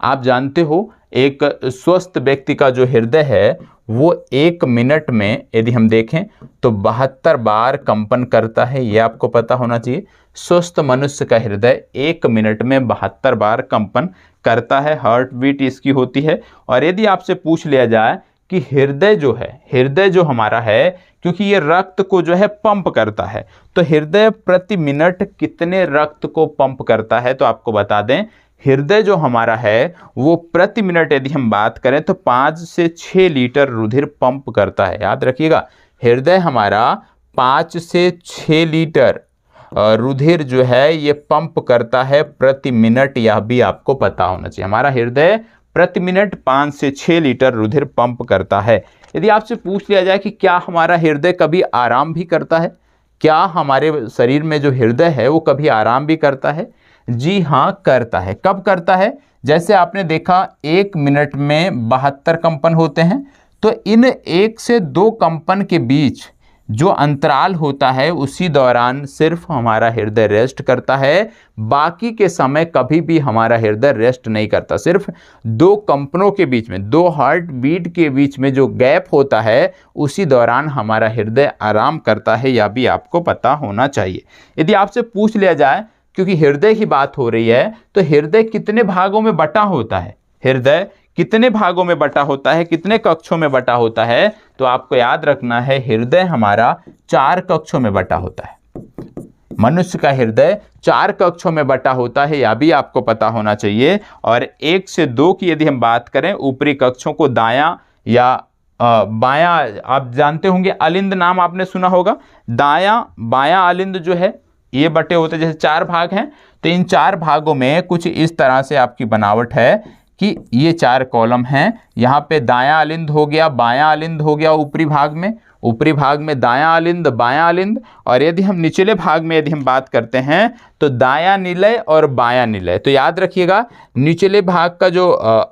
आप जानते हो एक स्वस्थ व्यक्ति का जो हृदय है वो 1 मिनट में यदि हम देखें तो 72 बार कंपन करता है, ये आपको पता होना चाहिए। स्वस्थ मनुष्य का हृदय 1 मिनट में 72 बार कंपन करता है, हार्ट बीट इसकी होती है। और यदि आपसे पूछ लिया जाए कि हृदय जो है, हृदय जो हमारा है, क्योंकि ये रक्त को जो है पंप करता है, तो हृदय प्रति मिनट कितने रक्त को पंप करता है, तो आपको बता दें हृदय जो हमारा है वो प्रति मिनट यदि हम बात करें तो 5 से 6 लीटर रुधिर पंप करता है। याद रखिएगा, हृदय हमारा 5 से 6 लीटर रुधिर जो है ये पंप करता है प्रति मिनट, यह भी आपको पता होना चाहिए। हमारा हृदय प्रति मिनट 5 से 6 लीटर रुधिर पंप करता है। यदि आपसे पूछ लिया जाए कि क्या हमारा हृदय कभी आराम भी करता है, क्या हमारे शरीर में जो हृदय है वो कभी आराम भी करता है? जी हाँ, करता है। कब करता है? जैसे आपने देखा 1 मिनट में 72 कंपन होते हैं, तो इन 1 से 2 कंपन के बीच जो अंतराल होता है उसी दौरान सिर्फ हमारा हृदय रेस्ट करता है, बाकी के समय कभी भी हमारा हृदय रेस्ट नहीं करता। सिर्फ 2 कंपनों के बीच में, 2 हार्ट बीट के बीच में जो गैप होता है उसी दौरान हमारा हृदय आराम करता है, यह भी आपको पता होना चाहिए। यदि आपसे पूछ लिया जाए, क्योंकि हृदय की बात हो रही है, तो हृदय कितने भागों में बटा होता है, हृदय कितने भागों में बटा होता है, कितने कक्षों में बटा होता है, तो आपको याद रखना है हृदय हमारा 4 कक्षों में बटा होता है। मनुष्य का हृदय 4 कक्षों में बटा होता है, यह भी आपको पता होना चाहिए। और 1 से 2 की यदि हम बात करें, ऊपरी कक्षों को दायां या बायां, आप जानते होंगे अलिंद नाम आपने सुना होगा। दायां बायां अलिंद जो है ये बटे होते, जैसे 4 भाग हैं, तो इन 4 भागों में कुछ इस तरह से आपकी बनावट है कि ये 4 कॉलम हैं। यहाँ पे दायां अलिंद हो गया, बायां अलिंद हो गया ऊपरी भाग में दायां अलिंद, बायां अलिंद। और यदि हम निचले भाग में यदि हम बात करते हैं तो दायां निलय और बायां निलय। तो याद रखिएगा, निचले भाग का जो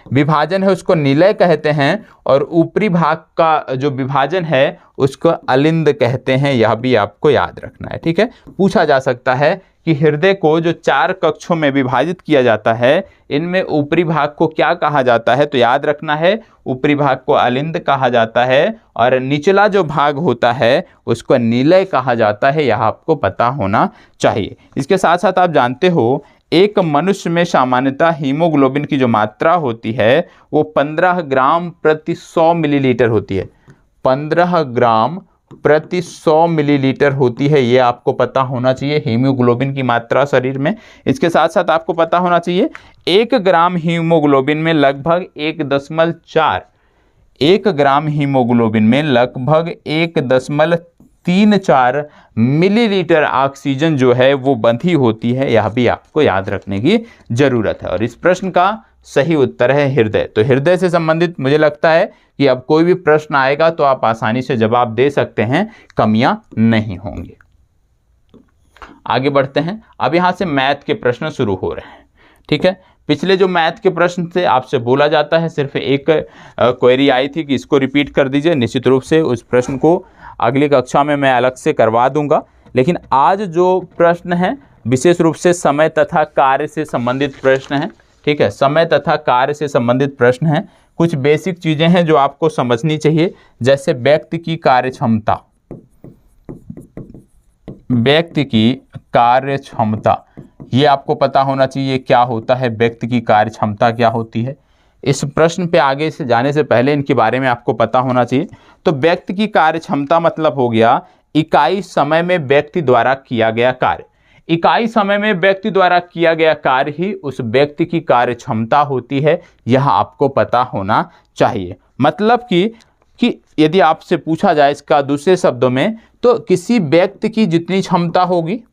विभाजन है उसको निलय कहते हैं, और ऊपरी भाग का जो विभाजन है उसको अलिंद कहते हैं, यह भी आपको याद रखना है। ठीक है, पूछा जा सकता है कि हृदय को जो 4 कक्षों में विभाजित किया जाता है, इनमें ऊपरी भाग को क्या कहा जाता है, तो याद रखना है ऊपरी भाग को अलिंद कहा जाता है, और निचला जो भाग होता है उसको निलय कहा जाता है, यह आपको पता होना चाहिए। इसके साथ साथ आप जानते हो एक मनुष्य में सामान्यतः हीमोग्लोबिन की जो मात्रा होती है वो 15 ग्राम प्रति 100 मिलीलीटर होती है। 15 ग्राम प्रति 100 मिलीलीटर होती है, ये आपको पता होना चाहिए हीमोग्लोबिन की मात्रा शरीर में। इसके साथ साथ आपको पता होना चाहिए 1 ग्राम हीमोग्लोबिन में लगभग 1 ग्राम हीमोग्लोबिन में लगभग 1.34 मिलीलीटर ऑक्सीजन जो है वो बंधी होती है, यह भी आपको याद रखने की जरूरत है। और इस प्रश्न का सही उत्तर है हृदय। तो हृदय से संबंधित मुझे लगता है कि अब कोई भी प्रश्न आएगा तो आप आसानी से जवाब दे सकते हैं, कमियां नहीं होंगी। आगे बढ़ते हैं। अब यहां से मैथ के प्रश्न शुरू हो रहे हैं। ठीक है, पिछले जो मैथ के प्रश्न थे आपसे बोला जाता है सिर्फ एक क्वेरी आई थी कि इसको रिपीट कर दीजिए। निश्चित रूप से उस प्रश्न को अगली कक्षा में मैं अलग से करवा दूंगा, लेकिन आज जो प्रश्न है विशेष रूप से समय तथा कार्य से संबंधित प्रश्न है। ठीक है, समय तथा कार्य से संबंधित प्रश्न है। कुछ बेसिक चीजें हैं जो आपको समझनी चाहिए, जैसे व्यक्ति की कार्यक्षमता, व्यक्ति की कार्यक्षमता, ये आपको पता होना चाहिए क्या होता है, व्यक्ति की कार्यक्षमता क्या होती है। इस प्रश्न पे आगे से जाने से पहले इनके बारे में आपको पता होना चाहिए। तो व्यक्ति की कार्यक्षमता मतलब हो गया इकाई समय में व्यक्ति द्वारा किया गया कार्य। इकाई समय में व्यक्ति द्वारा किया गया कार्य ही उस व्यक्ति की कार्यक्षमता होती है, यह आपको पता होना चाहिए। मतलब कि यदि आपसे पूछा जाए इसका दूसरे शब्दों में, तो किसी व्यक्ति की जितनी क्षमता होगी,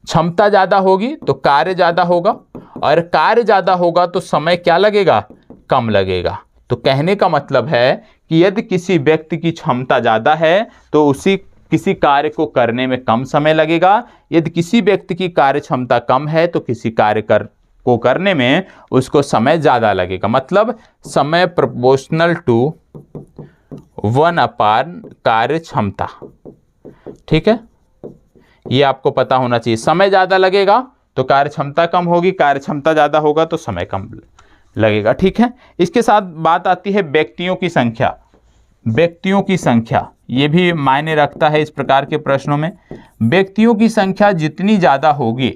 क्षमता ज़्यादा होगी तो कार्य ज़्यादा होगा, और कार्य ज़्यादा होगा तो समय क्या लगेगा, कम लगेगा। तो कहने का मतलब है कि यदि किसी व्यक्ति की क्षमता ज़्यादा है तो किसी कार्य को करने में कम समय लगेगा। यदि किसी व्यक्ति की कार्य क्षमता कम है तो किसी कार्य को करने में उसको समय ज़्यादा लगेगा। मतलब समय प्रोपोर्शनल टू 1 कार्य क्षमता। ठीक है, ये आपको पता होना चाहिए। समय ज़्यादा लगेगा तो कार्य क्षमता कम होगी, कार्य क्षमता ज़्यादा होगा तो समय कम लगेगा। ठीक है, इसके साथ बात आती है व्यक्तियों की संख्या। व्यक्तियों की संख्या ये भी मायने रखता है इस प्रकार के प्रश्नों में। व्यक्तियों की संख्या जितनी ज़्यादा होगी,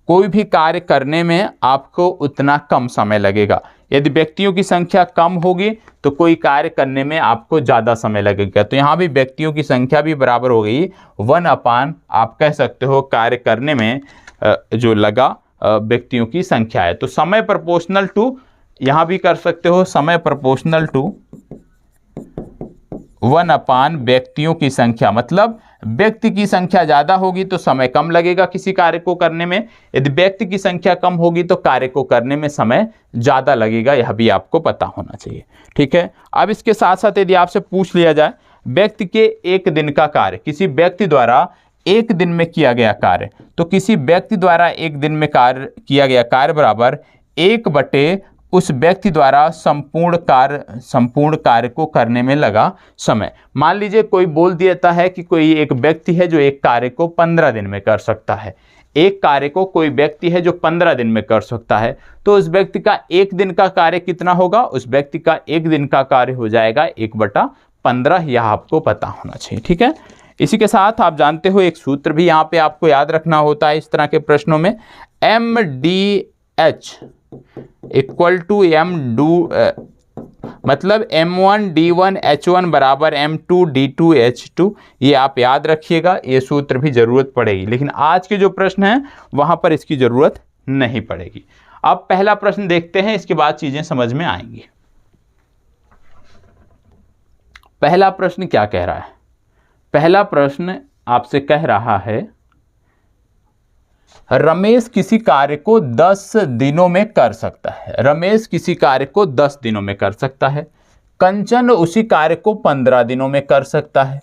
कोई भी कार्य करने में आपको उतना कम समय लगेगा। यदि व्यक्तियों की संख्या कम होगी तो कोई कार्य करने में आपको ज़्यादा समय लगेगा। तो यहाँ भी व्यक्तियों की संख्या भी बराबर हो गई 1 आप कह सकते हो कार्य करने में जो लगा व्यक्तियों की संख्या है। तो समय प्रोपोर्शनल टू, यहाँ भी कर सकते हो समय प्रोपोर्शनल टू 1 व्यक्तियों की संख्या। मतलब व्यक्ति की संख्या ज़्यादा होगी तो समय कम लगेगा किसी कार्य को करने में, यदि व्यक्ति की संख्या कम होगी तो कार्य को करने में समय ज़्यादा लगेगा। यह भी आपको पता होना चाहिए। ठीक है, अब इसके साथ साथ यदि आपसे पूछ लिया जाए व्यक्ति के एक दिन का कार्य, किसी व्यक्ति द्वारा एक दिन में किया गया कार्य, तो किसी व्यक्ति द्वारा एक दिन में कार्य किया गया कार्य बराबर 1 उस व्यक्ति द्वारा संपूर्ण कार्य को करने में लगा समय। मान लीजिए कोई बोल देता है कि कोई एक व्यक्ति है जो एक कार्य को 15 दिन में कर सकता है। एक कार्य को कोई व्यक्ति है जो 15 दिन में कर सकता है, तो उस व्यक्ति का एक दिन का कार्य कितना होगा? उस व्यक्ति का एक दिन का कार्य हो जाएगा 1/15। यह आपको पता होना चाहिए। ठीक है, इसी के साथ आप जानते हो एक सूत्र भी यहाँ पे आपको याद रखना होता है इस तरह के प्रश्नों में, MDH इक्वल टू मतलब M1D1H1 बराबर M2D2H2। ये आप याद रखिएगा, ये सूत्र भी जरूरत पड़ेगी, लेकिन आज के जो प्रश्न हैं वहां पर इसकी जरूरत नहीं पड़ेगी। अब पहला प्रश्न देखते हैं, इसके बाद चीजें समझ में आएंगी। पहला प्रश्न क्या कह रहा है? पहला प्रश्न आपसे कह रहा है रमेश किसी कार्य को 10 दिनों में कर सकता है। रमेश किसी कार्य को 10 दिनों में कर सकता है। कंचन उसी कार्य को 15 दिनों में कर सकता है।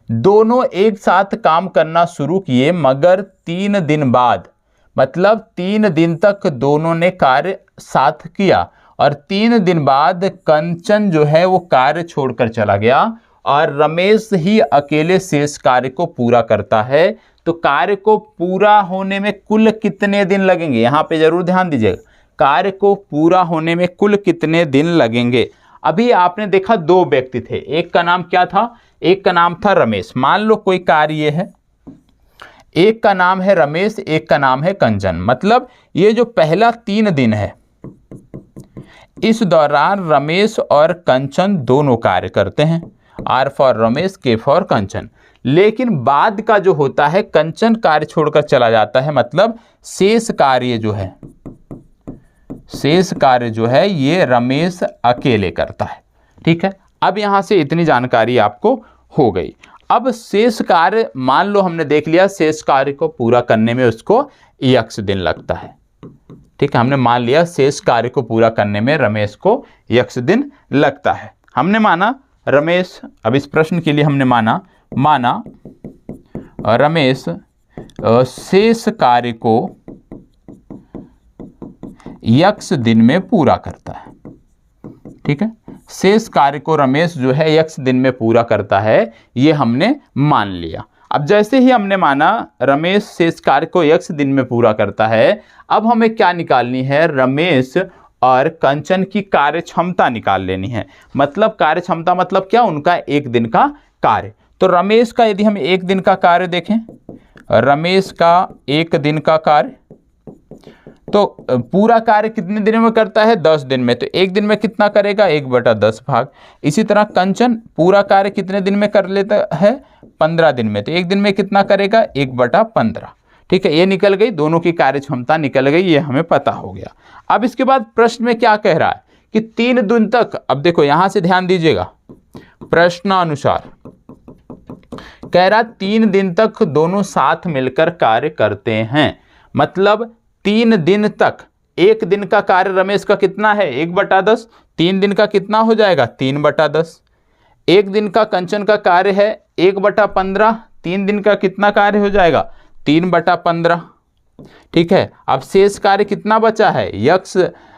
दोनों एक साथ काम करना शुरू किए, मगर 3 दिन बाद, मतलब 3 दिन तक दोनों ने कार्य साथ किया और 3 दिन बाद कंचन जो है वो कार्य छोड़कर चला गया और रमेश ही अकेले शेष कार्य को पूरा करता है। तो कार्य को पूरा होने में कुल कितने दिन लगेंगे? यहाँ पे जरूर ध्यान दीजिएगा, कार्य को पूरा होने में कुल कितने दिन लगेंगे। अभी आपने देखा 2 व्यक्ति थे, एक का नाम क्या था? एक का नाम था रमेश। मान लो कोई कार्य है, एक का नाम है रमेश, एक का नाम है कंचन। मतलब ये जो पहला 3 दिन है, इस दौरान रमेश और कंचन दोनों कार्य करते हैं, R for Ramesh, K for Kanchan. लेकिन बाद का जो होता है, कंचन कार्य छोड़कर चला जाता है, मतलब शेष कार्य जो है ये रमेश अकेले करता है। ठीक है, अब यहां से इतनी जानकारी आपको हो गई। अब शेष कार्य मान लो हमने देख लिया, शेष कार्य को पूरा करने में उसको x दिन लगता है। ठीक है, हमने मान लिया शेष कार्य को पूरा करने में रमेश को x दिन लगता है। हमने माना रमेश, अब इस प्रश्न के लिए हमने माना रमेश शेष कार्य को x दिन में पूरा करता है। ठीक है, शेष कार्य को रमेश जो है x दिन में पूरा करता है, ये हमने मान लिया। अब जैसे ही हमने माना रमेश शेष कार्य को x दिन में पूरा करता है, अब हमें क्या निकालनी है? रमेश और कंचन की कार्य क्षमता निकाल लेनी है। मतलब कार्य क्षमता मतलब क्या? उनका एक दिन का कार्य। तो रमेश का यदि हम एक दिन का कार्य देखें, रमेश का एक दिन का कार्य, तो पूरा कार्य कितने दिनों में करता है? 10 दिन में। तो एक दिन में कितना करेगा? 1/10 भाग। इसी तरह कंचन पूरा कार्य कितने दिन में कर लेता है? 15 दिन में। तो एक दिन में कितना करेगा? 1/15। ठीक है, ये निकल गई, दोनों की कार्य क्षमता निकल गई, ये हमें पता हो गया। अब इसके बाद प्रश्न में क्या कह रहा है कि 3 दिन तक, अब देखो यहां से ध्यान दीजिएगा, प्रश्नानुसार कह रहा 3 दिन तक दोनों साथ मिलकर कार्य करते हैं। मतलब 3 दिन तक, एक दिन का कार्य रमेश का कितना है? 1/10। 3 दिन का कितना हो जाएगा? 3/10। एक दिन का कंचन का कार्य है 1/15। 3 दिन का कितना कार्य हो जाएगा? 3/15। ठीक है, अब शेष कार्य कितना बचा है? x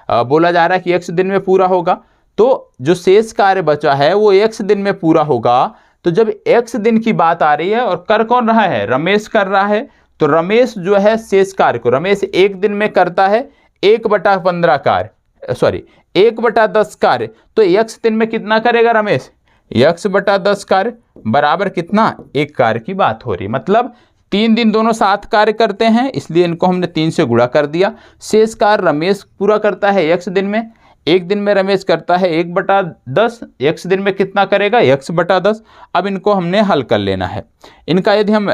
बोला जा रहा है कि x दिन में पूरा होगा, तो जो शेष कार्य बचा है वो x दिन में पूरा होगा। तो जब x दिन की बात आ रही है और कर कौन रहा है, रमेश कर रहा है, तो रमेश जो है शेष कार्य को, रमेश एक दिन में करता है 1/15 कार्य, सॉरी 1/10 कार्य, तो x दिन में कितना करेगा रमेश, x/10 कार्य बराबर कितना, 1 कार्य की बात हो रही। मतलब 3 दिन दोनों साथ कार्य करते हैं, इसलिए इनको हमने 3 से गुणा कर दिया। शेष कार्य रमेश पूरा करता है x दिन में, 1 दिन में रमेश करता है 1/10, x दिन में कितना करेगा, x/10। अब इनको हमने हल कर लेना है। इनका यदि हम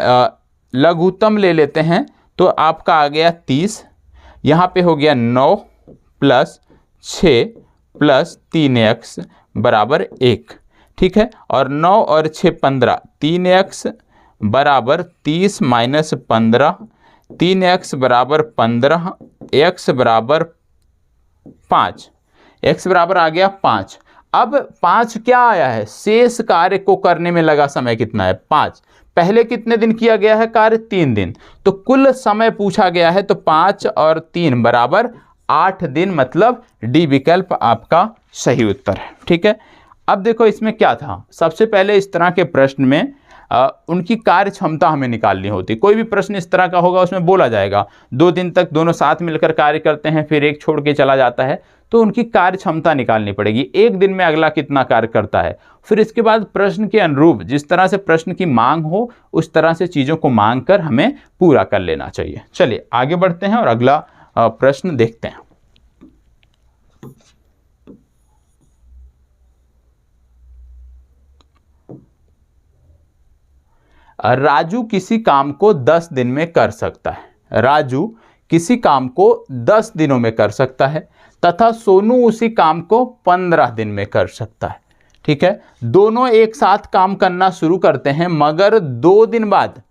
लघुत्तम ले लेते हैं तो आपका आ गया 30, यहाँ पे हो गया 9 + 6 + 3x बराबर 1, ठीक है। और 9 और 6 15, 3x बराबर 30 - 15, 3x बराबर 15, x बराबर 5, x बराबर आ गया 5। अब 5 क्या आया है, शेष कार्य को करने में लगा समय कितना है, 5। पहले कितने दिन किया गया है कार्य, 3 दिन, तो कुल समय पूछा गया है, तो 5 और 3 बराबर 8 दिन, मतलब डी विकल्प आपका सही उत्तर है, ठीक है। अब देखो इसमें क्या था, सबसे पहले इस तरह के प्रश्न में उनकी कार्य क्षमता हमें निकालनी होती। कोई भी प्रश्न इस तरह का होगा उसमें बोला जाएगा 2 दिन तक दोनों साथ मिलकर कार्य करते हैं, फिर एक छोड़ के चला जाता है, तो उनकी कार्य क्षमता निकालनी पड़ेगी, 1 दिन में अगला कितना कार्य करता है। फिर इसके बाद प्रश्न के अनुरूप जिस तरह से प्रश्न की मांग हो उस तरह से चीज़ों को मांग कर हमें पूरा कर लेना चाहिए। चलिए आगे बढ़ते हैं और अगला प्रश्न देखते हैं। राजू किसी काम को 10 दिन में कर सकता है। राजू किसी काम को 10 दिनों में कर सकता है तथा सोनू उसी काम को 15 दिन में कर सकता है, ठीक है। दोनों एक साथ काम करना शुरू करते हैं, मगर 2 दिन बाद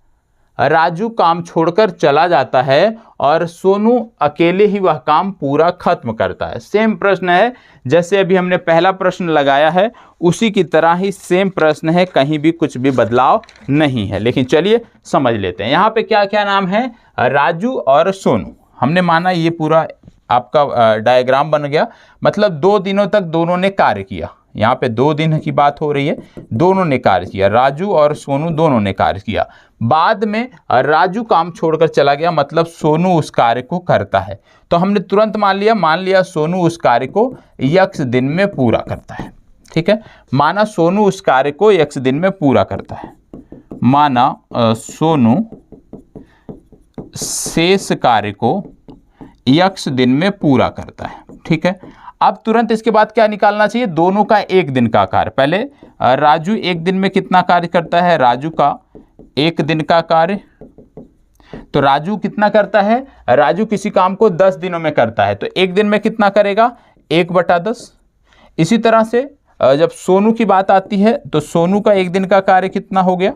राजू काम छोड़कर चला जाता है और सोनू अकेले ही वह काम पूरा खत्म करता है। सेम प्रश्न है जैसे अभी हमने पहला प्रश्न लगाया है, उसी की तरह ही सेम प्रश्न है, कहीं भी कुछ भी बदलाव नहीं है। लेकिन चलिए समझ लेते हैं यहाँ पे क्या क्या नाम है, राजू और सोनू। हमने माना ये पूरा आपका डायग्राम बन गया, मतलब 2 दिनों तक दोनों ने कार्य किया। यहाँ पे 2 दिन की बात हो रही है, दोनों ने कार्य किया, राजू और सोनू दोनों ने कार्य किया। बाद में राजू काम छोड़कर चला गया, मतलब सोनू उस कार्य को करता है। तो हमने तुरंत मान लिया सोनू उस कार्य को x दिन में पूरा करता है, ठीक है। माना सोनू उस कार्य को x दिन में पूरा करता है, माना सोनू शेष कार्य को x दिन में पूरा करता है, ठीक है। अब तुरंत इसके बाद क्या निकालना चाहिए, दोनों का 1 दिन का कार्य। पहले राजू 1 दिन में कितना कार्य करता है, राजू का 1 दिन का कार्य। तो राजू कितना करता है, राजू किसी काम को 10 दिनों में करता है, तो 1 दिन में कितना करेगा, 1/10। इसी तरह से जब सोनू की बात आती है तो सोनू का 1 दिन का कार्य कितना हो गया,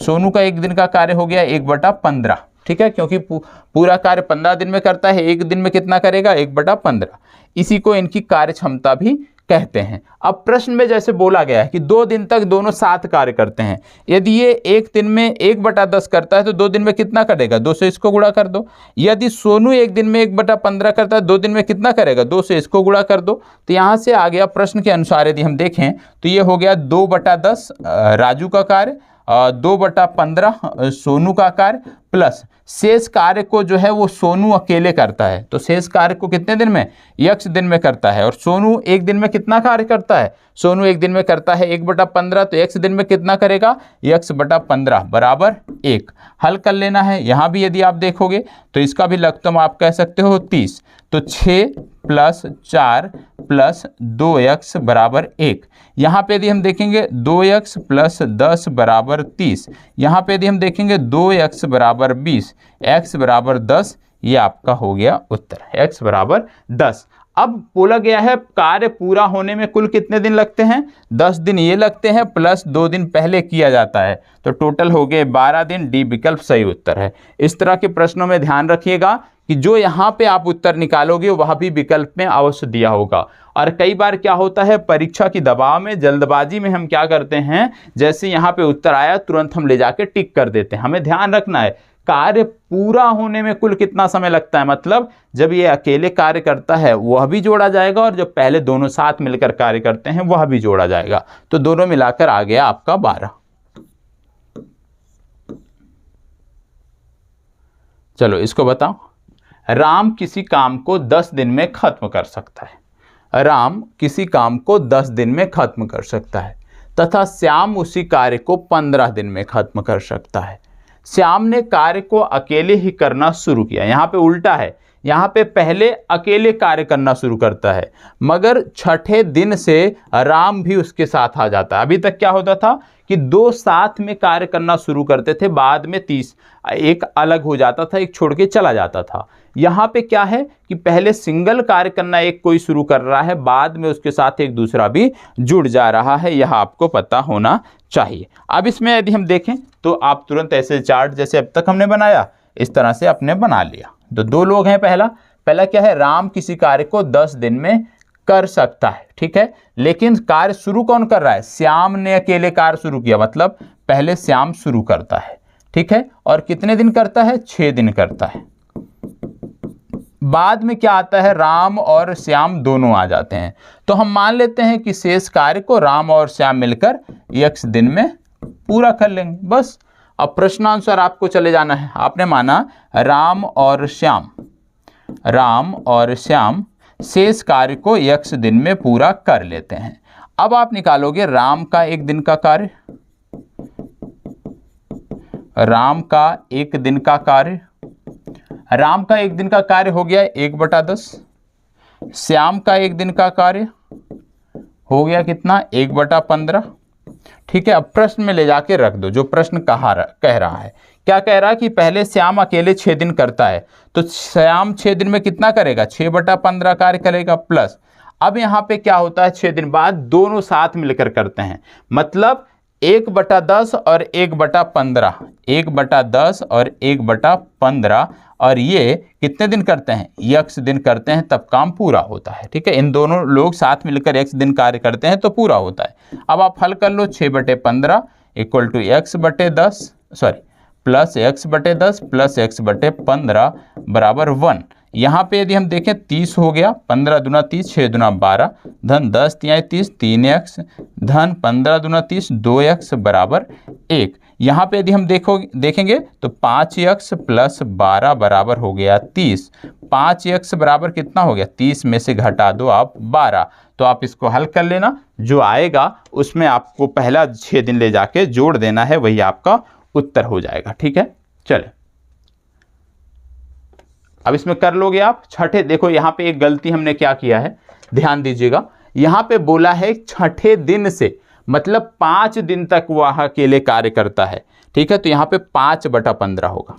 सोनू का 1 दिन का कार्य हो गया 1/15, ठीक है, क्योंकि पूरा कार्य 15 दिन में करता है, 1 दिन में कितना करेगा, 1/15। इसी को इनकी कार्य क्षमता भी कहते हैं। अब प्रश्न में जैसे बोला गया है कि 2 दिन तक दोनों साथ कार्य करते हैं, यदि ये 1 दिन में 1/10 करता है तो 2 दिन में कितना करेगा, 2 से इसको गुणा कर दो। यदि सोनू 1 दिन में 1/15 करता है, 2 दिन में कितना करेगा, 2 से इसको गुणा कर दो। तो यहाँ से आ गया प्रश्न के अनुसार यदि हम देखें तो ये हो गया 2/10 राजू का कार्य, 2/15 सोनू का कार्य, प्लस शेष कार्य को जो है वो सोनू अकेले करता है। तो शेष कार्य को कितने दिन में, x दिन में करता है। और सोनू 1 दिन में कितना कार्य करता है, सोनू 1 दिन में करता है 1/15, तो x दिन में कितना करेगा, x/15 बराबर 1। हल कर लेना है। यहाँ भी यदि आप देखोगे तो इसका भी लघुत्तम आप कह सकते हो 30, तो 6 + 4 + 2x बराबर 1। यहाँ पे यदि हम देखेंगे 2x + 10 बराबर 30, यहाँ पे यदि हम देखेंगे 2x बराबर 20, x बराबर 10, ये आपका हो गया उत्तर, x बराबर 10। अब बोला गया है कार्य पूरा होने में कुल कितने दिन लगते हैं, 10 दिन ये लगते हैं, प्लस 2 दिन पहले किया जाता है, तो टोटल हो गए 12 दिन। डी विकल्प सही उत्तर है। इस तरह के प्रश्नों में ध्यान रखिएगा कि जो यहाँ पे आप उत्तर निकालोगे वह भी विकल्प में अवश्य दिया होगा। और कई बार क्या होता है, परीक्षा की दबाव में, जल्दबाजी में हम क्या करते हैं, जैसे यहाँ पे उत्तर आया तुरंत हम ले जाके टिक कर देते हैं। हमें ध्यान रखना है कार्य पूरा होने में कुल कितना समय लगता है, मतलब जब ये अकेले कार्य करता है वह भी जोड़ा जाएगा और जब पहले दोनों साथ मिलकर कार्य करते हैं वह भी जोड़ा जाएगा, तो दोनों मिलाकर आ गया आपका 12। चलो इसको बताओ। राम किसी काम को 10 दिन में खत्म कर सकता है। राम किसी काम को 10 दिन में खत्म कर सकता है तथा श्याम उसी कार्य को 15 दिन में खत्म कर सकता है। श्याम ने कार्य को अकेले ही करना शुरू किया। यहाँ पे उल्टा है, यहाँ पे पहले अकेले कार्य करना शुरू करता है, मगर छठे दिन से राम भी उसके साथ आ जाता है। अभी तक क्या होता था कि दो साथ में कार्य करना शुरू करते थे, बाद में एक अलग हो जाता था, एक छोड़ के चला जाता था। यहाँ पे क्या है कि पहले सिंगल कार्य करना एक कोई शुरू कर रहा है, बाद में उसके साथ एक दूसरा भी जुड़ जा रहा है, यह आपको पता होना चाहिए। अब इसमें यदि हम देखें तो आप तुरंत ऐसे चार्ट जैसे अब तक हमने बनाया इस तरह से अपने बना लिया। तो दो लोग हैं, पहला क्या है, राम किसी कार्य को 10 दिन में कर सकता है, ठीक है, लेकिन कार्य शुरू कौन कर रहा है, श्याम ने अकेले कार्य शुरू किया, मतलब पहले श्याम शुरू करता है, ठीक है, और कितने दिन करता है, 6 दिन करता है। बाद में क्या आता है, राम और श्याम दोनों आ जाते हैं। तो हम मान लेते हैं कि शेष कार्य को राम और श्याम मिलकर x दिन में पूरा कर लेंगे, बस। अब प्रश्नानुसार आपको चले जाना है। आपने माना राम और श्याम शेष कार्य को x दिन में पूरा कर लेते हैं। अब आप निकालोगे राम का एक दिन का कार्य, राम का एक दिन का कार्य, राम का एक दिन का कार्य हो गया 1/10, श्याम का एक दिन का कार्य हो गया कितना, 1/15, ठीक है। अब प्रश्न में ले जाके रख दो जो प्रश्न कह रहा है। क्या कह रहा है कि पहले श्याम अकेले 6 दिन करता है, तो श्याम 6 दिन में कितना करेगा, 6/15 कार्य करेगा, प्लस अब यहाँ पे क्या होता है, 6 दिन बाद दोनों साथ मिलकर करते हैं, मतलब 1/10 और 1/15, 1/10 और 1/15, और ये कितने दिन करते हैं, x दिन करते हैं, तब काम पूरा होता है, ठीक है। इन दोनों लोग साथ मिलकर x दिन कार्य करते हैं तो पूरा होता है। अब आप हल कर लो, 6/15 equal to x/10 plus x/10 plus x/15 बराबर 1। यहाँ पे यदि हम देखें 30 हो गया, 15 दूना 30, 6 दूना 12, धन 10 तिहाई 30, 3x, धन 15 दूना 30, 2x बराबर 1। यहाँ पे यदि हम देखेंगे तो 5x प्लस 12 बराबर हो गया 30। 5x बराबर कितना हो गया, 30 में से घटा दो आप 12। तो आप इसको हल कर लेना, जो आएगा उसमें आपको पहला 6 दिन ले जाके जोड़ देना है, वही आपका उत्तर हो जाएगा, ठीक है। चले अब इसमें कर लोगे आप छठे। देखो यहाँ पे एक गलती हमने क्या किया है, ध्यान दीजिएगा। यहाँ पे बोला है छठे दिन से, मतलब 5 दिन तक वह अकेले कार्य करता है, ठीक है। तो यहाँ पे 5/15 होगा,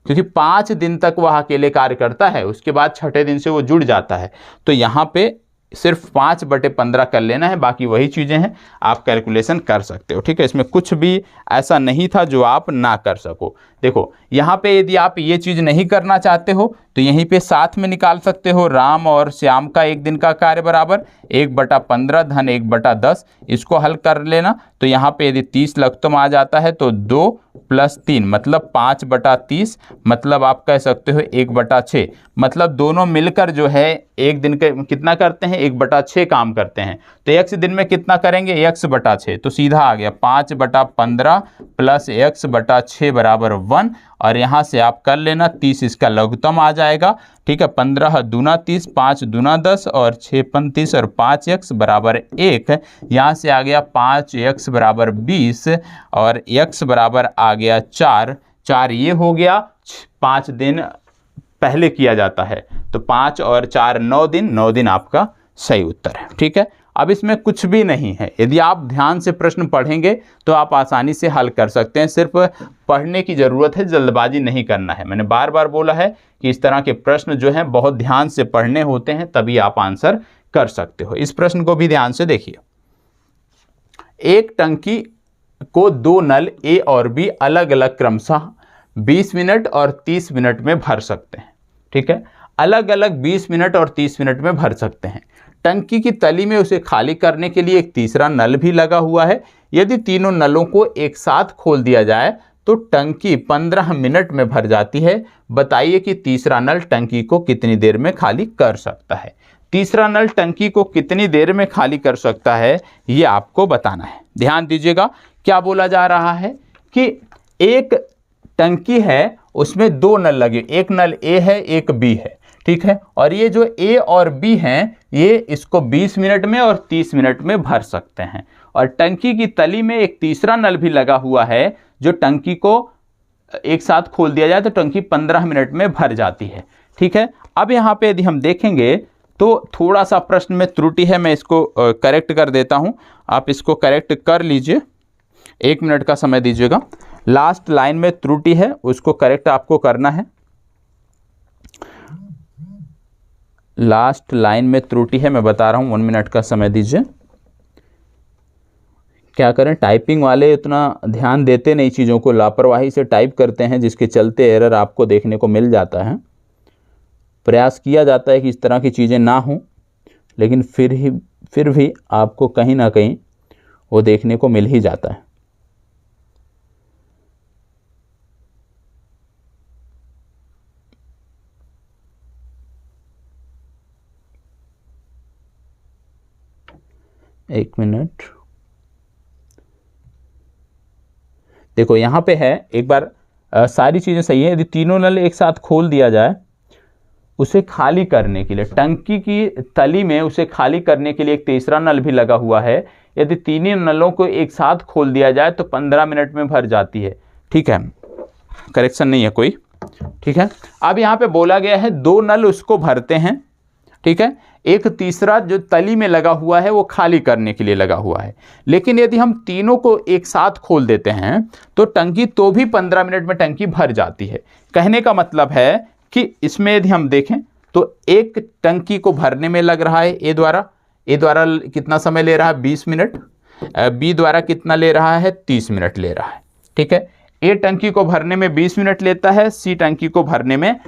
क्योंकि 5 दिन तक वह अकेले कार्य करता है, उसके बाद छठे दिन से वो जुड़ जाता है। तो यहाँ पे सिर्फ 5/15 कर लेना है, बाकी वही चीज़ें हैं, आप कैलकुलेशन कर सकते हो, ठीक है। इसमें कुछ भी ऐसा नहीं था जो आप ना कर सको। देखो यहाँ पे यदि आप ये चीज़ नहीं करना चाहते हो तो यहीं पे साथ में निकाल सकते हो, राम और श्याम का एक दिन का कार्य बराबर 1/15 धन 1/10, इसको हल कर लेना। तो यहाँ पे यदि 30 लघुत्तम आ जाता है तो 2 + 3 मतलब 5/30, मतलब आप कह सकते हो 1/6, मतलब दोनों मिलकर जो है एक दिन के कितना करते हैं, 1/6 काम करते हैं। तो x दिन में कितना करेंगे, x/6, तो सीधा आ गया 5/15 प्लस x/6 बराबर 1। और यहाँ से आप कर लेना, 30 इसका लघुत्तम आ जाएगा, ठीक है। 15 दूना 30, 5 दूना 10 और 6 × 30 और 5x बराबर 1। यहाँ से आ गया 5x बराबर 20 और x बराबर आ गया 4 ये हो गया 5 दिन पहले किया जाता है, तो 5 और 4 9 दिन आपका सही उत्तर है, ठीक है। अब इसमें कुछ भी नहीं है, यदि आप ध्यान से प्रश्न पढ़ेंगे तो आप आसानी से हल कर सकते हैं, सिर्फ पढ़ने की ज़रूरत है, जल्दबाजी नहीं करना है। मैंने बार बार बोला है कि इस तरह के प्रश्न जो हैं बहुत ध्यान से पढ़ने होते हैं, तभी आप आंसर कर सकते हो। इस प्रश्न को भी ध्यान से देखिए। एक टंकी को 2 नल ए और बी अलग अलग क्रमशः 20 मिनट और 30 मिनट में भर सकते हैं, ठीक है। अलग अलग 20 मिनट और 30 मिनट में भर सकते हैं। टंकी की तली में उसे खाली करने के लिए एक तीसरा नल भी लगा हुआ है। यदि तीनों नलों को एक साथ खोल दिया जाए तो टंकी 15 मिनट में भर जाती है। बताइए कि तीसरा नल टंकी को कितनी देर में खाली कर सकता है। तीसरा नल टंकी को कितनी देर में खाली कर सकता है, ये आपको बताना है। ध्यान दीजिएगा, क्या बोला जा रहा है कि एक टंकी है, उसमें दो नल लगे, एक नल ए है, एक बी है, ठीक है। और ये जो ए और बी हैं, ये इसको 20 मिनट में और 30 मिनट में भर सकते हैं। और टंकी की तली में एक तीसरा नल भी लगा हुआ है, जो टंकी को एक साथ खोल दिया जाए तो टंकी 15 मिनट में भर जाती है, ठीक है। अब यहाँ पे यदि हम देखेंगे तो थोड़ा सा प्रश्न में त्रुटि है, मैं इसको करेक्ट कर देता हूँ। आप इसको करेक्ट कर लीजिए, 1 मिनट का समय दीजिएगा। लास्ट लाइन में त्रुटि है, उसको करेक्ट आपको करना है। लास्ट लाइन में त्रुटि है, मैं बता रहा हूँ, 1 मिनट का समय दीजिए। क्या करें, टाइपिंग वाले उतना ध्यान देते नहीं चीज़ों को, लापरवाही से टाइप करते हैं, जिसके चलते एरर आपको देखने को मिल जाता है। प्रयास किया जाता है कि इस तरह की चीज़ें ना हों, लेकिन फिर भी आपको कहीं ना कहीं वो देखने को मिल ही जाता है। एक मिनट, देखो यहाँ पे है, एक बार सारी चीज़ें सही है। यदि तीनों नल एक साथ खोल दिया जाए, उसे खाली करने के लिए टंकी की तली में उसे खाली करने के लिए एक तीसरा नल भी लगा हुआ है। यदि तीनों नलों को एक साथ खोल दिया जाए तो 15 मिनट में भर जाती है, ठीक है। करेक्शन नहीं है कोई, ठीक है। अब यहाँ पे बोला गया है 2 नल उसको भरते हैं, ठीक है। एक तीसरा जो तली में लगा हुआ है वो खाली करने के लिए लगा हुआ है। लेकिन यदि हम तीनों को एक साथ खोल देते हैं तो टंकी तो भी 15 मिनट में टंकी भर जाती है। कहने का मतलब है कि इसमें यदि हम देखें तो एक टंकी को भरने में लग रहा है ए द्वारा कितना समय ले रहा है, 20 मिनट। बी द्वारा कितना ले रहा है, 30 मिनट ले रहा है, ठीक है। ए टंकी को भरने में 20 मिनट लेता है, सी टंकी को भरने में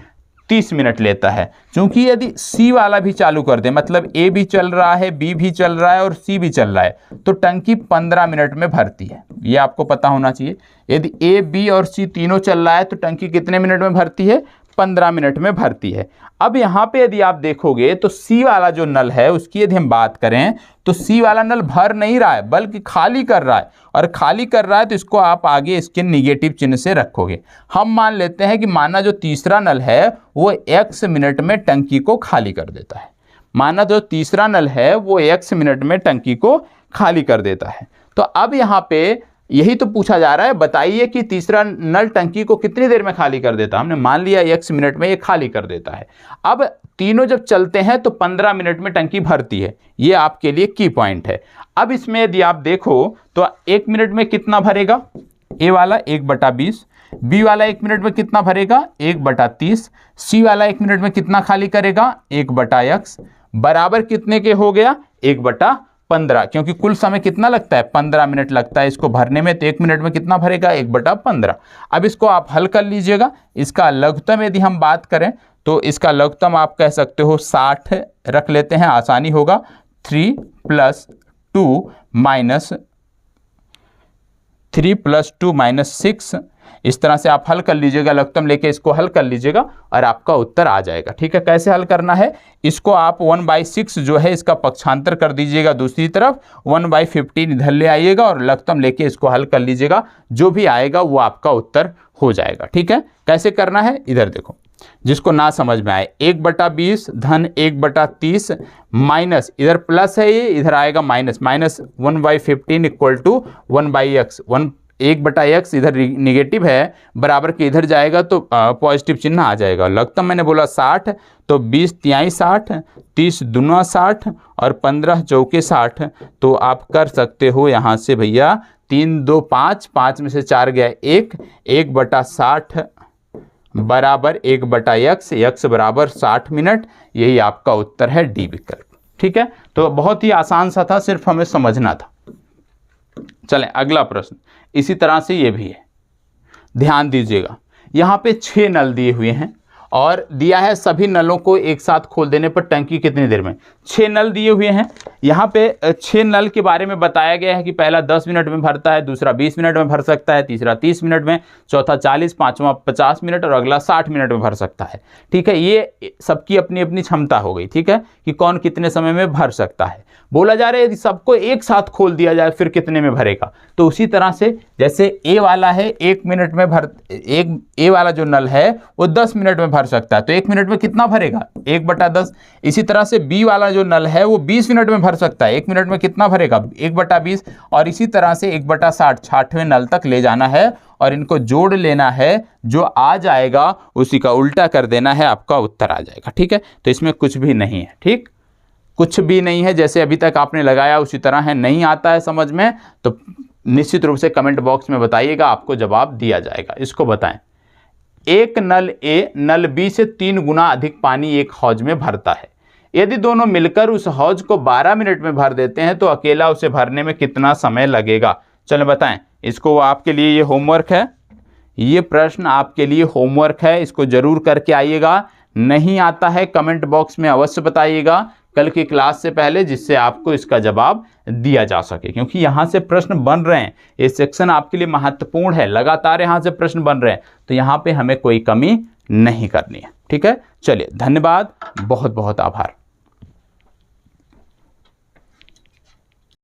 30 मिनट लेता है। क्योंकि यदि सी वाला भी चालू कर दे, मतलब ए भी चल रहा है, बी भी चल रहा है और सी भी चल रहा है, तो टंकी 15 मिनट में भरती है। ये आपको पता होना चाहिए। यदि ए, बी और सी तीनों चल रहा है तो टंकी कितने मिनट में भरती है, 15 मिनट में भरती है। अब यहाँ पे यदि आप देखोगे तो सी वाला जो नल है उसकी यदि हम बात करें तो सी वाला नल भर नहीं रहा है, बल्कि खाली कर रहा है। और खाली कर रहा है तो इसको आप आगे इसके निगेटिव चिन्ह से रखोगे। हम मान लेते हैं कि माना जो तीसरा नल है वो x मिनट में टंकी को खाली कर देता है। माना जो तीसरा नल है वो x मिनट में टंकी को खाली कर देता है। तो अब यहाँ पे यही तो पूछा जा रहा है, बताइए कि तीसरा नल टंकी को कितनी देर में खाली कर देता है। हमने मान लिया x मिनट में ये खाली कर देता है। अब तीनों जब चलते हैं तो 15 मिनट में टंकी भरती है। ये आपके लिए की पॉइंट है। अब इसमें यदि आप देखो तो 1 मिनट में कितना भरेगा, ए वाला 1/20, बी वाला 1 मिनट में कितना भरेगा, 1/30, सी वाला 1 मिनट में कितना खाली करेगा, 1/x, बराबर कितने के हो गया, 1/15। क्योंकि कुल समय कितना लगता है, 15 मिनट लगता है इसको भरने में, तो 1 मिनट में कितना भरेगा, 1/15। अब इसको आप हल कर लीजिएगा। इसका लघुत्तम यदि हम बात करें तो इसका लघुत्तम आप कह सकते हो 60 रख लेते हैं, आसानी होगा। 3 + 2 - 6, इस तरह से आप हल कर लीजिएगा। लघुत्तम लेके इसको हल कर लीजिएगा और आपका उत्तर आ जाएगा, ठीक है। कैसे हल करना है, इसको आप 1/6 जो है इसका पक्षांतर कर दीजिएगा दूसरी तरफ, 1/15 इधर ले आइएगा और लघुत्तम लेके इसको हल कर लीजिएगा। जो भी आएगा वो आपका उत्तर हो जाएगा, ठीक है। कैसे करना है, इधर देखो, जिसको ना समझ में आए, 1/20 धन 1/30 माइनस, इधर प्लस है ये, इधर आएगा माइनस, -1/15 = 1/x। 1/x इधर निगेटिव है, बराबर के इधर जाएगा तो पॉजिटिव चिन्ह आ जाएगा। लघुत्तम मैंने बोला 60, तो 20 × 3 = 60, 30 × 2 = 60 और 15 × 4 = 60। तो आप कर सकते हो यहाँ से भैया 3 2 5, 5 में से 4 गया 1, 1/60 बराबर 1/x, x बराबर 60 मिनट। यही आपका उत्तर है, डी विकल्प, ठीक है। तो बहुत ही आसान सा था, सिर्फ हमें समझना था। चलें अगला प्रश्न, इसी तरह से ये भी है, ध्यान दीजिएगा। यहाँ पे 6 नल दिए हुए हैं और दिया है सभी नलों को एक साथ खोल देने पर टंकी कितनी देर में। 6 नल दिए हुए हैं, यहाँ पे 6 नल के बारे में बताया गया है कि पहला 10 मिनट में भरता है, दूसरा 20 मिनट में भर सकता है, तीसरा 30 मिनट में, चौथा 40, पांचवा 50 मिनट और अगला 60 मिनट में भर सकता है। ठीक है, ये सबकी अपनी अपनी क्षमता हो गई। ठीक है, कि कौन कितने समय में भर सकता है। बोला जा रहा है यदि सबको एक साथ खोल दिया जाए फिर कितने में भरेगा। तो उसी तरह से जैसे ए वाला है 1 मिनट में ए वाला जो नल है वो 10 मिनट में भर सकता है, तो 1 मिनट में कितना भरेगा, 1/10। इसी तरह से बी वाला जो नल है वो 20 मिनट में भर सकता है, 1 मिनट में कितना भरेगा, 1/20। और इसी तरह से 1/60 60वें नल तक ले जाना है और इनको जोड़ लेना है, जो आ जाएगा उसी का उल्टा कर देना है, आपका उत्तर आ जाएगा। ठीक है, तो इसमें कुछ भी नहीं है। ठीक, कुछ भी नहीं है, जैसे अभी तक आपने लगाया उसी तरह है। नहीं आता है समझ में तो निश्चित रूप से कमेंट बॉक्स में बताइएगा, आपको जवाब दिया जाएगा। इसको बताएं, एक नल ए नल बी से 3 गुना अधिक पानी एक हौज में भरता है। यदि दोनों मिलकर उस हौज को 12 मिनट में भर देते हैं तो अकेला उसे भरने में कितना समय लगेगा। चलो बताएं, इसको आपके लिए ये होमवर्क है, ये प्रश्न आपके लिए होमवर्क है, इसको जरूर करके आइएगा। नहीं आता है कमेंट बॉक्स में अवश्य बताइएगा कल की क्लास से पहले, जिससे आपको इसका जवाब दिया जा सके, क्योंकि यहाँ से प्रश्न बन रहे हैं। ये सेक्शन आपके लिए महत्वपूर्ण है, लगातार यहाँ से प्रश्न बन रहे हैं, तो यहाँ पे हमें कोई कमी नहीं करनी है। ठीक है, चलिए धन्यवाद, बहुत बहुत आभार।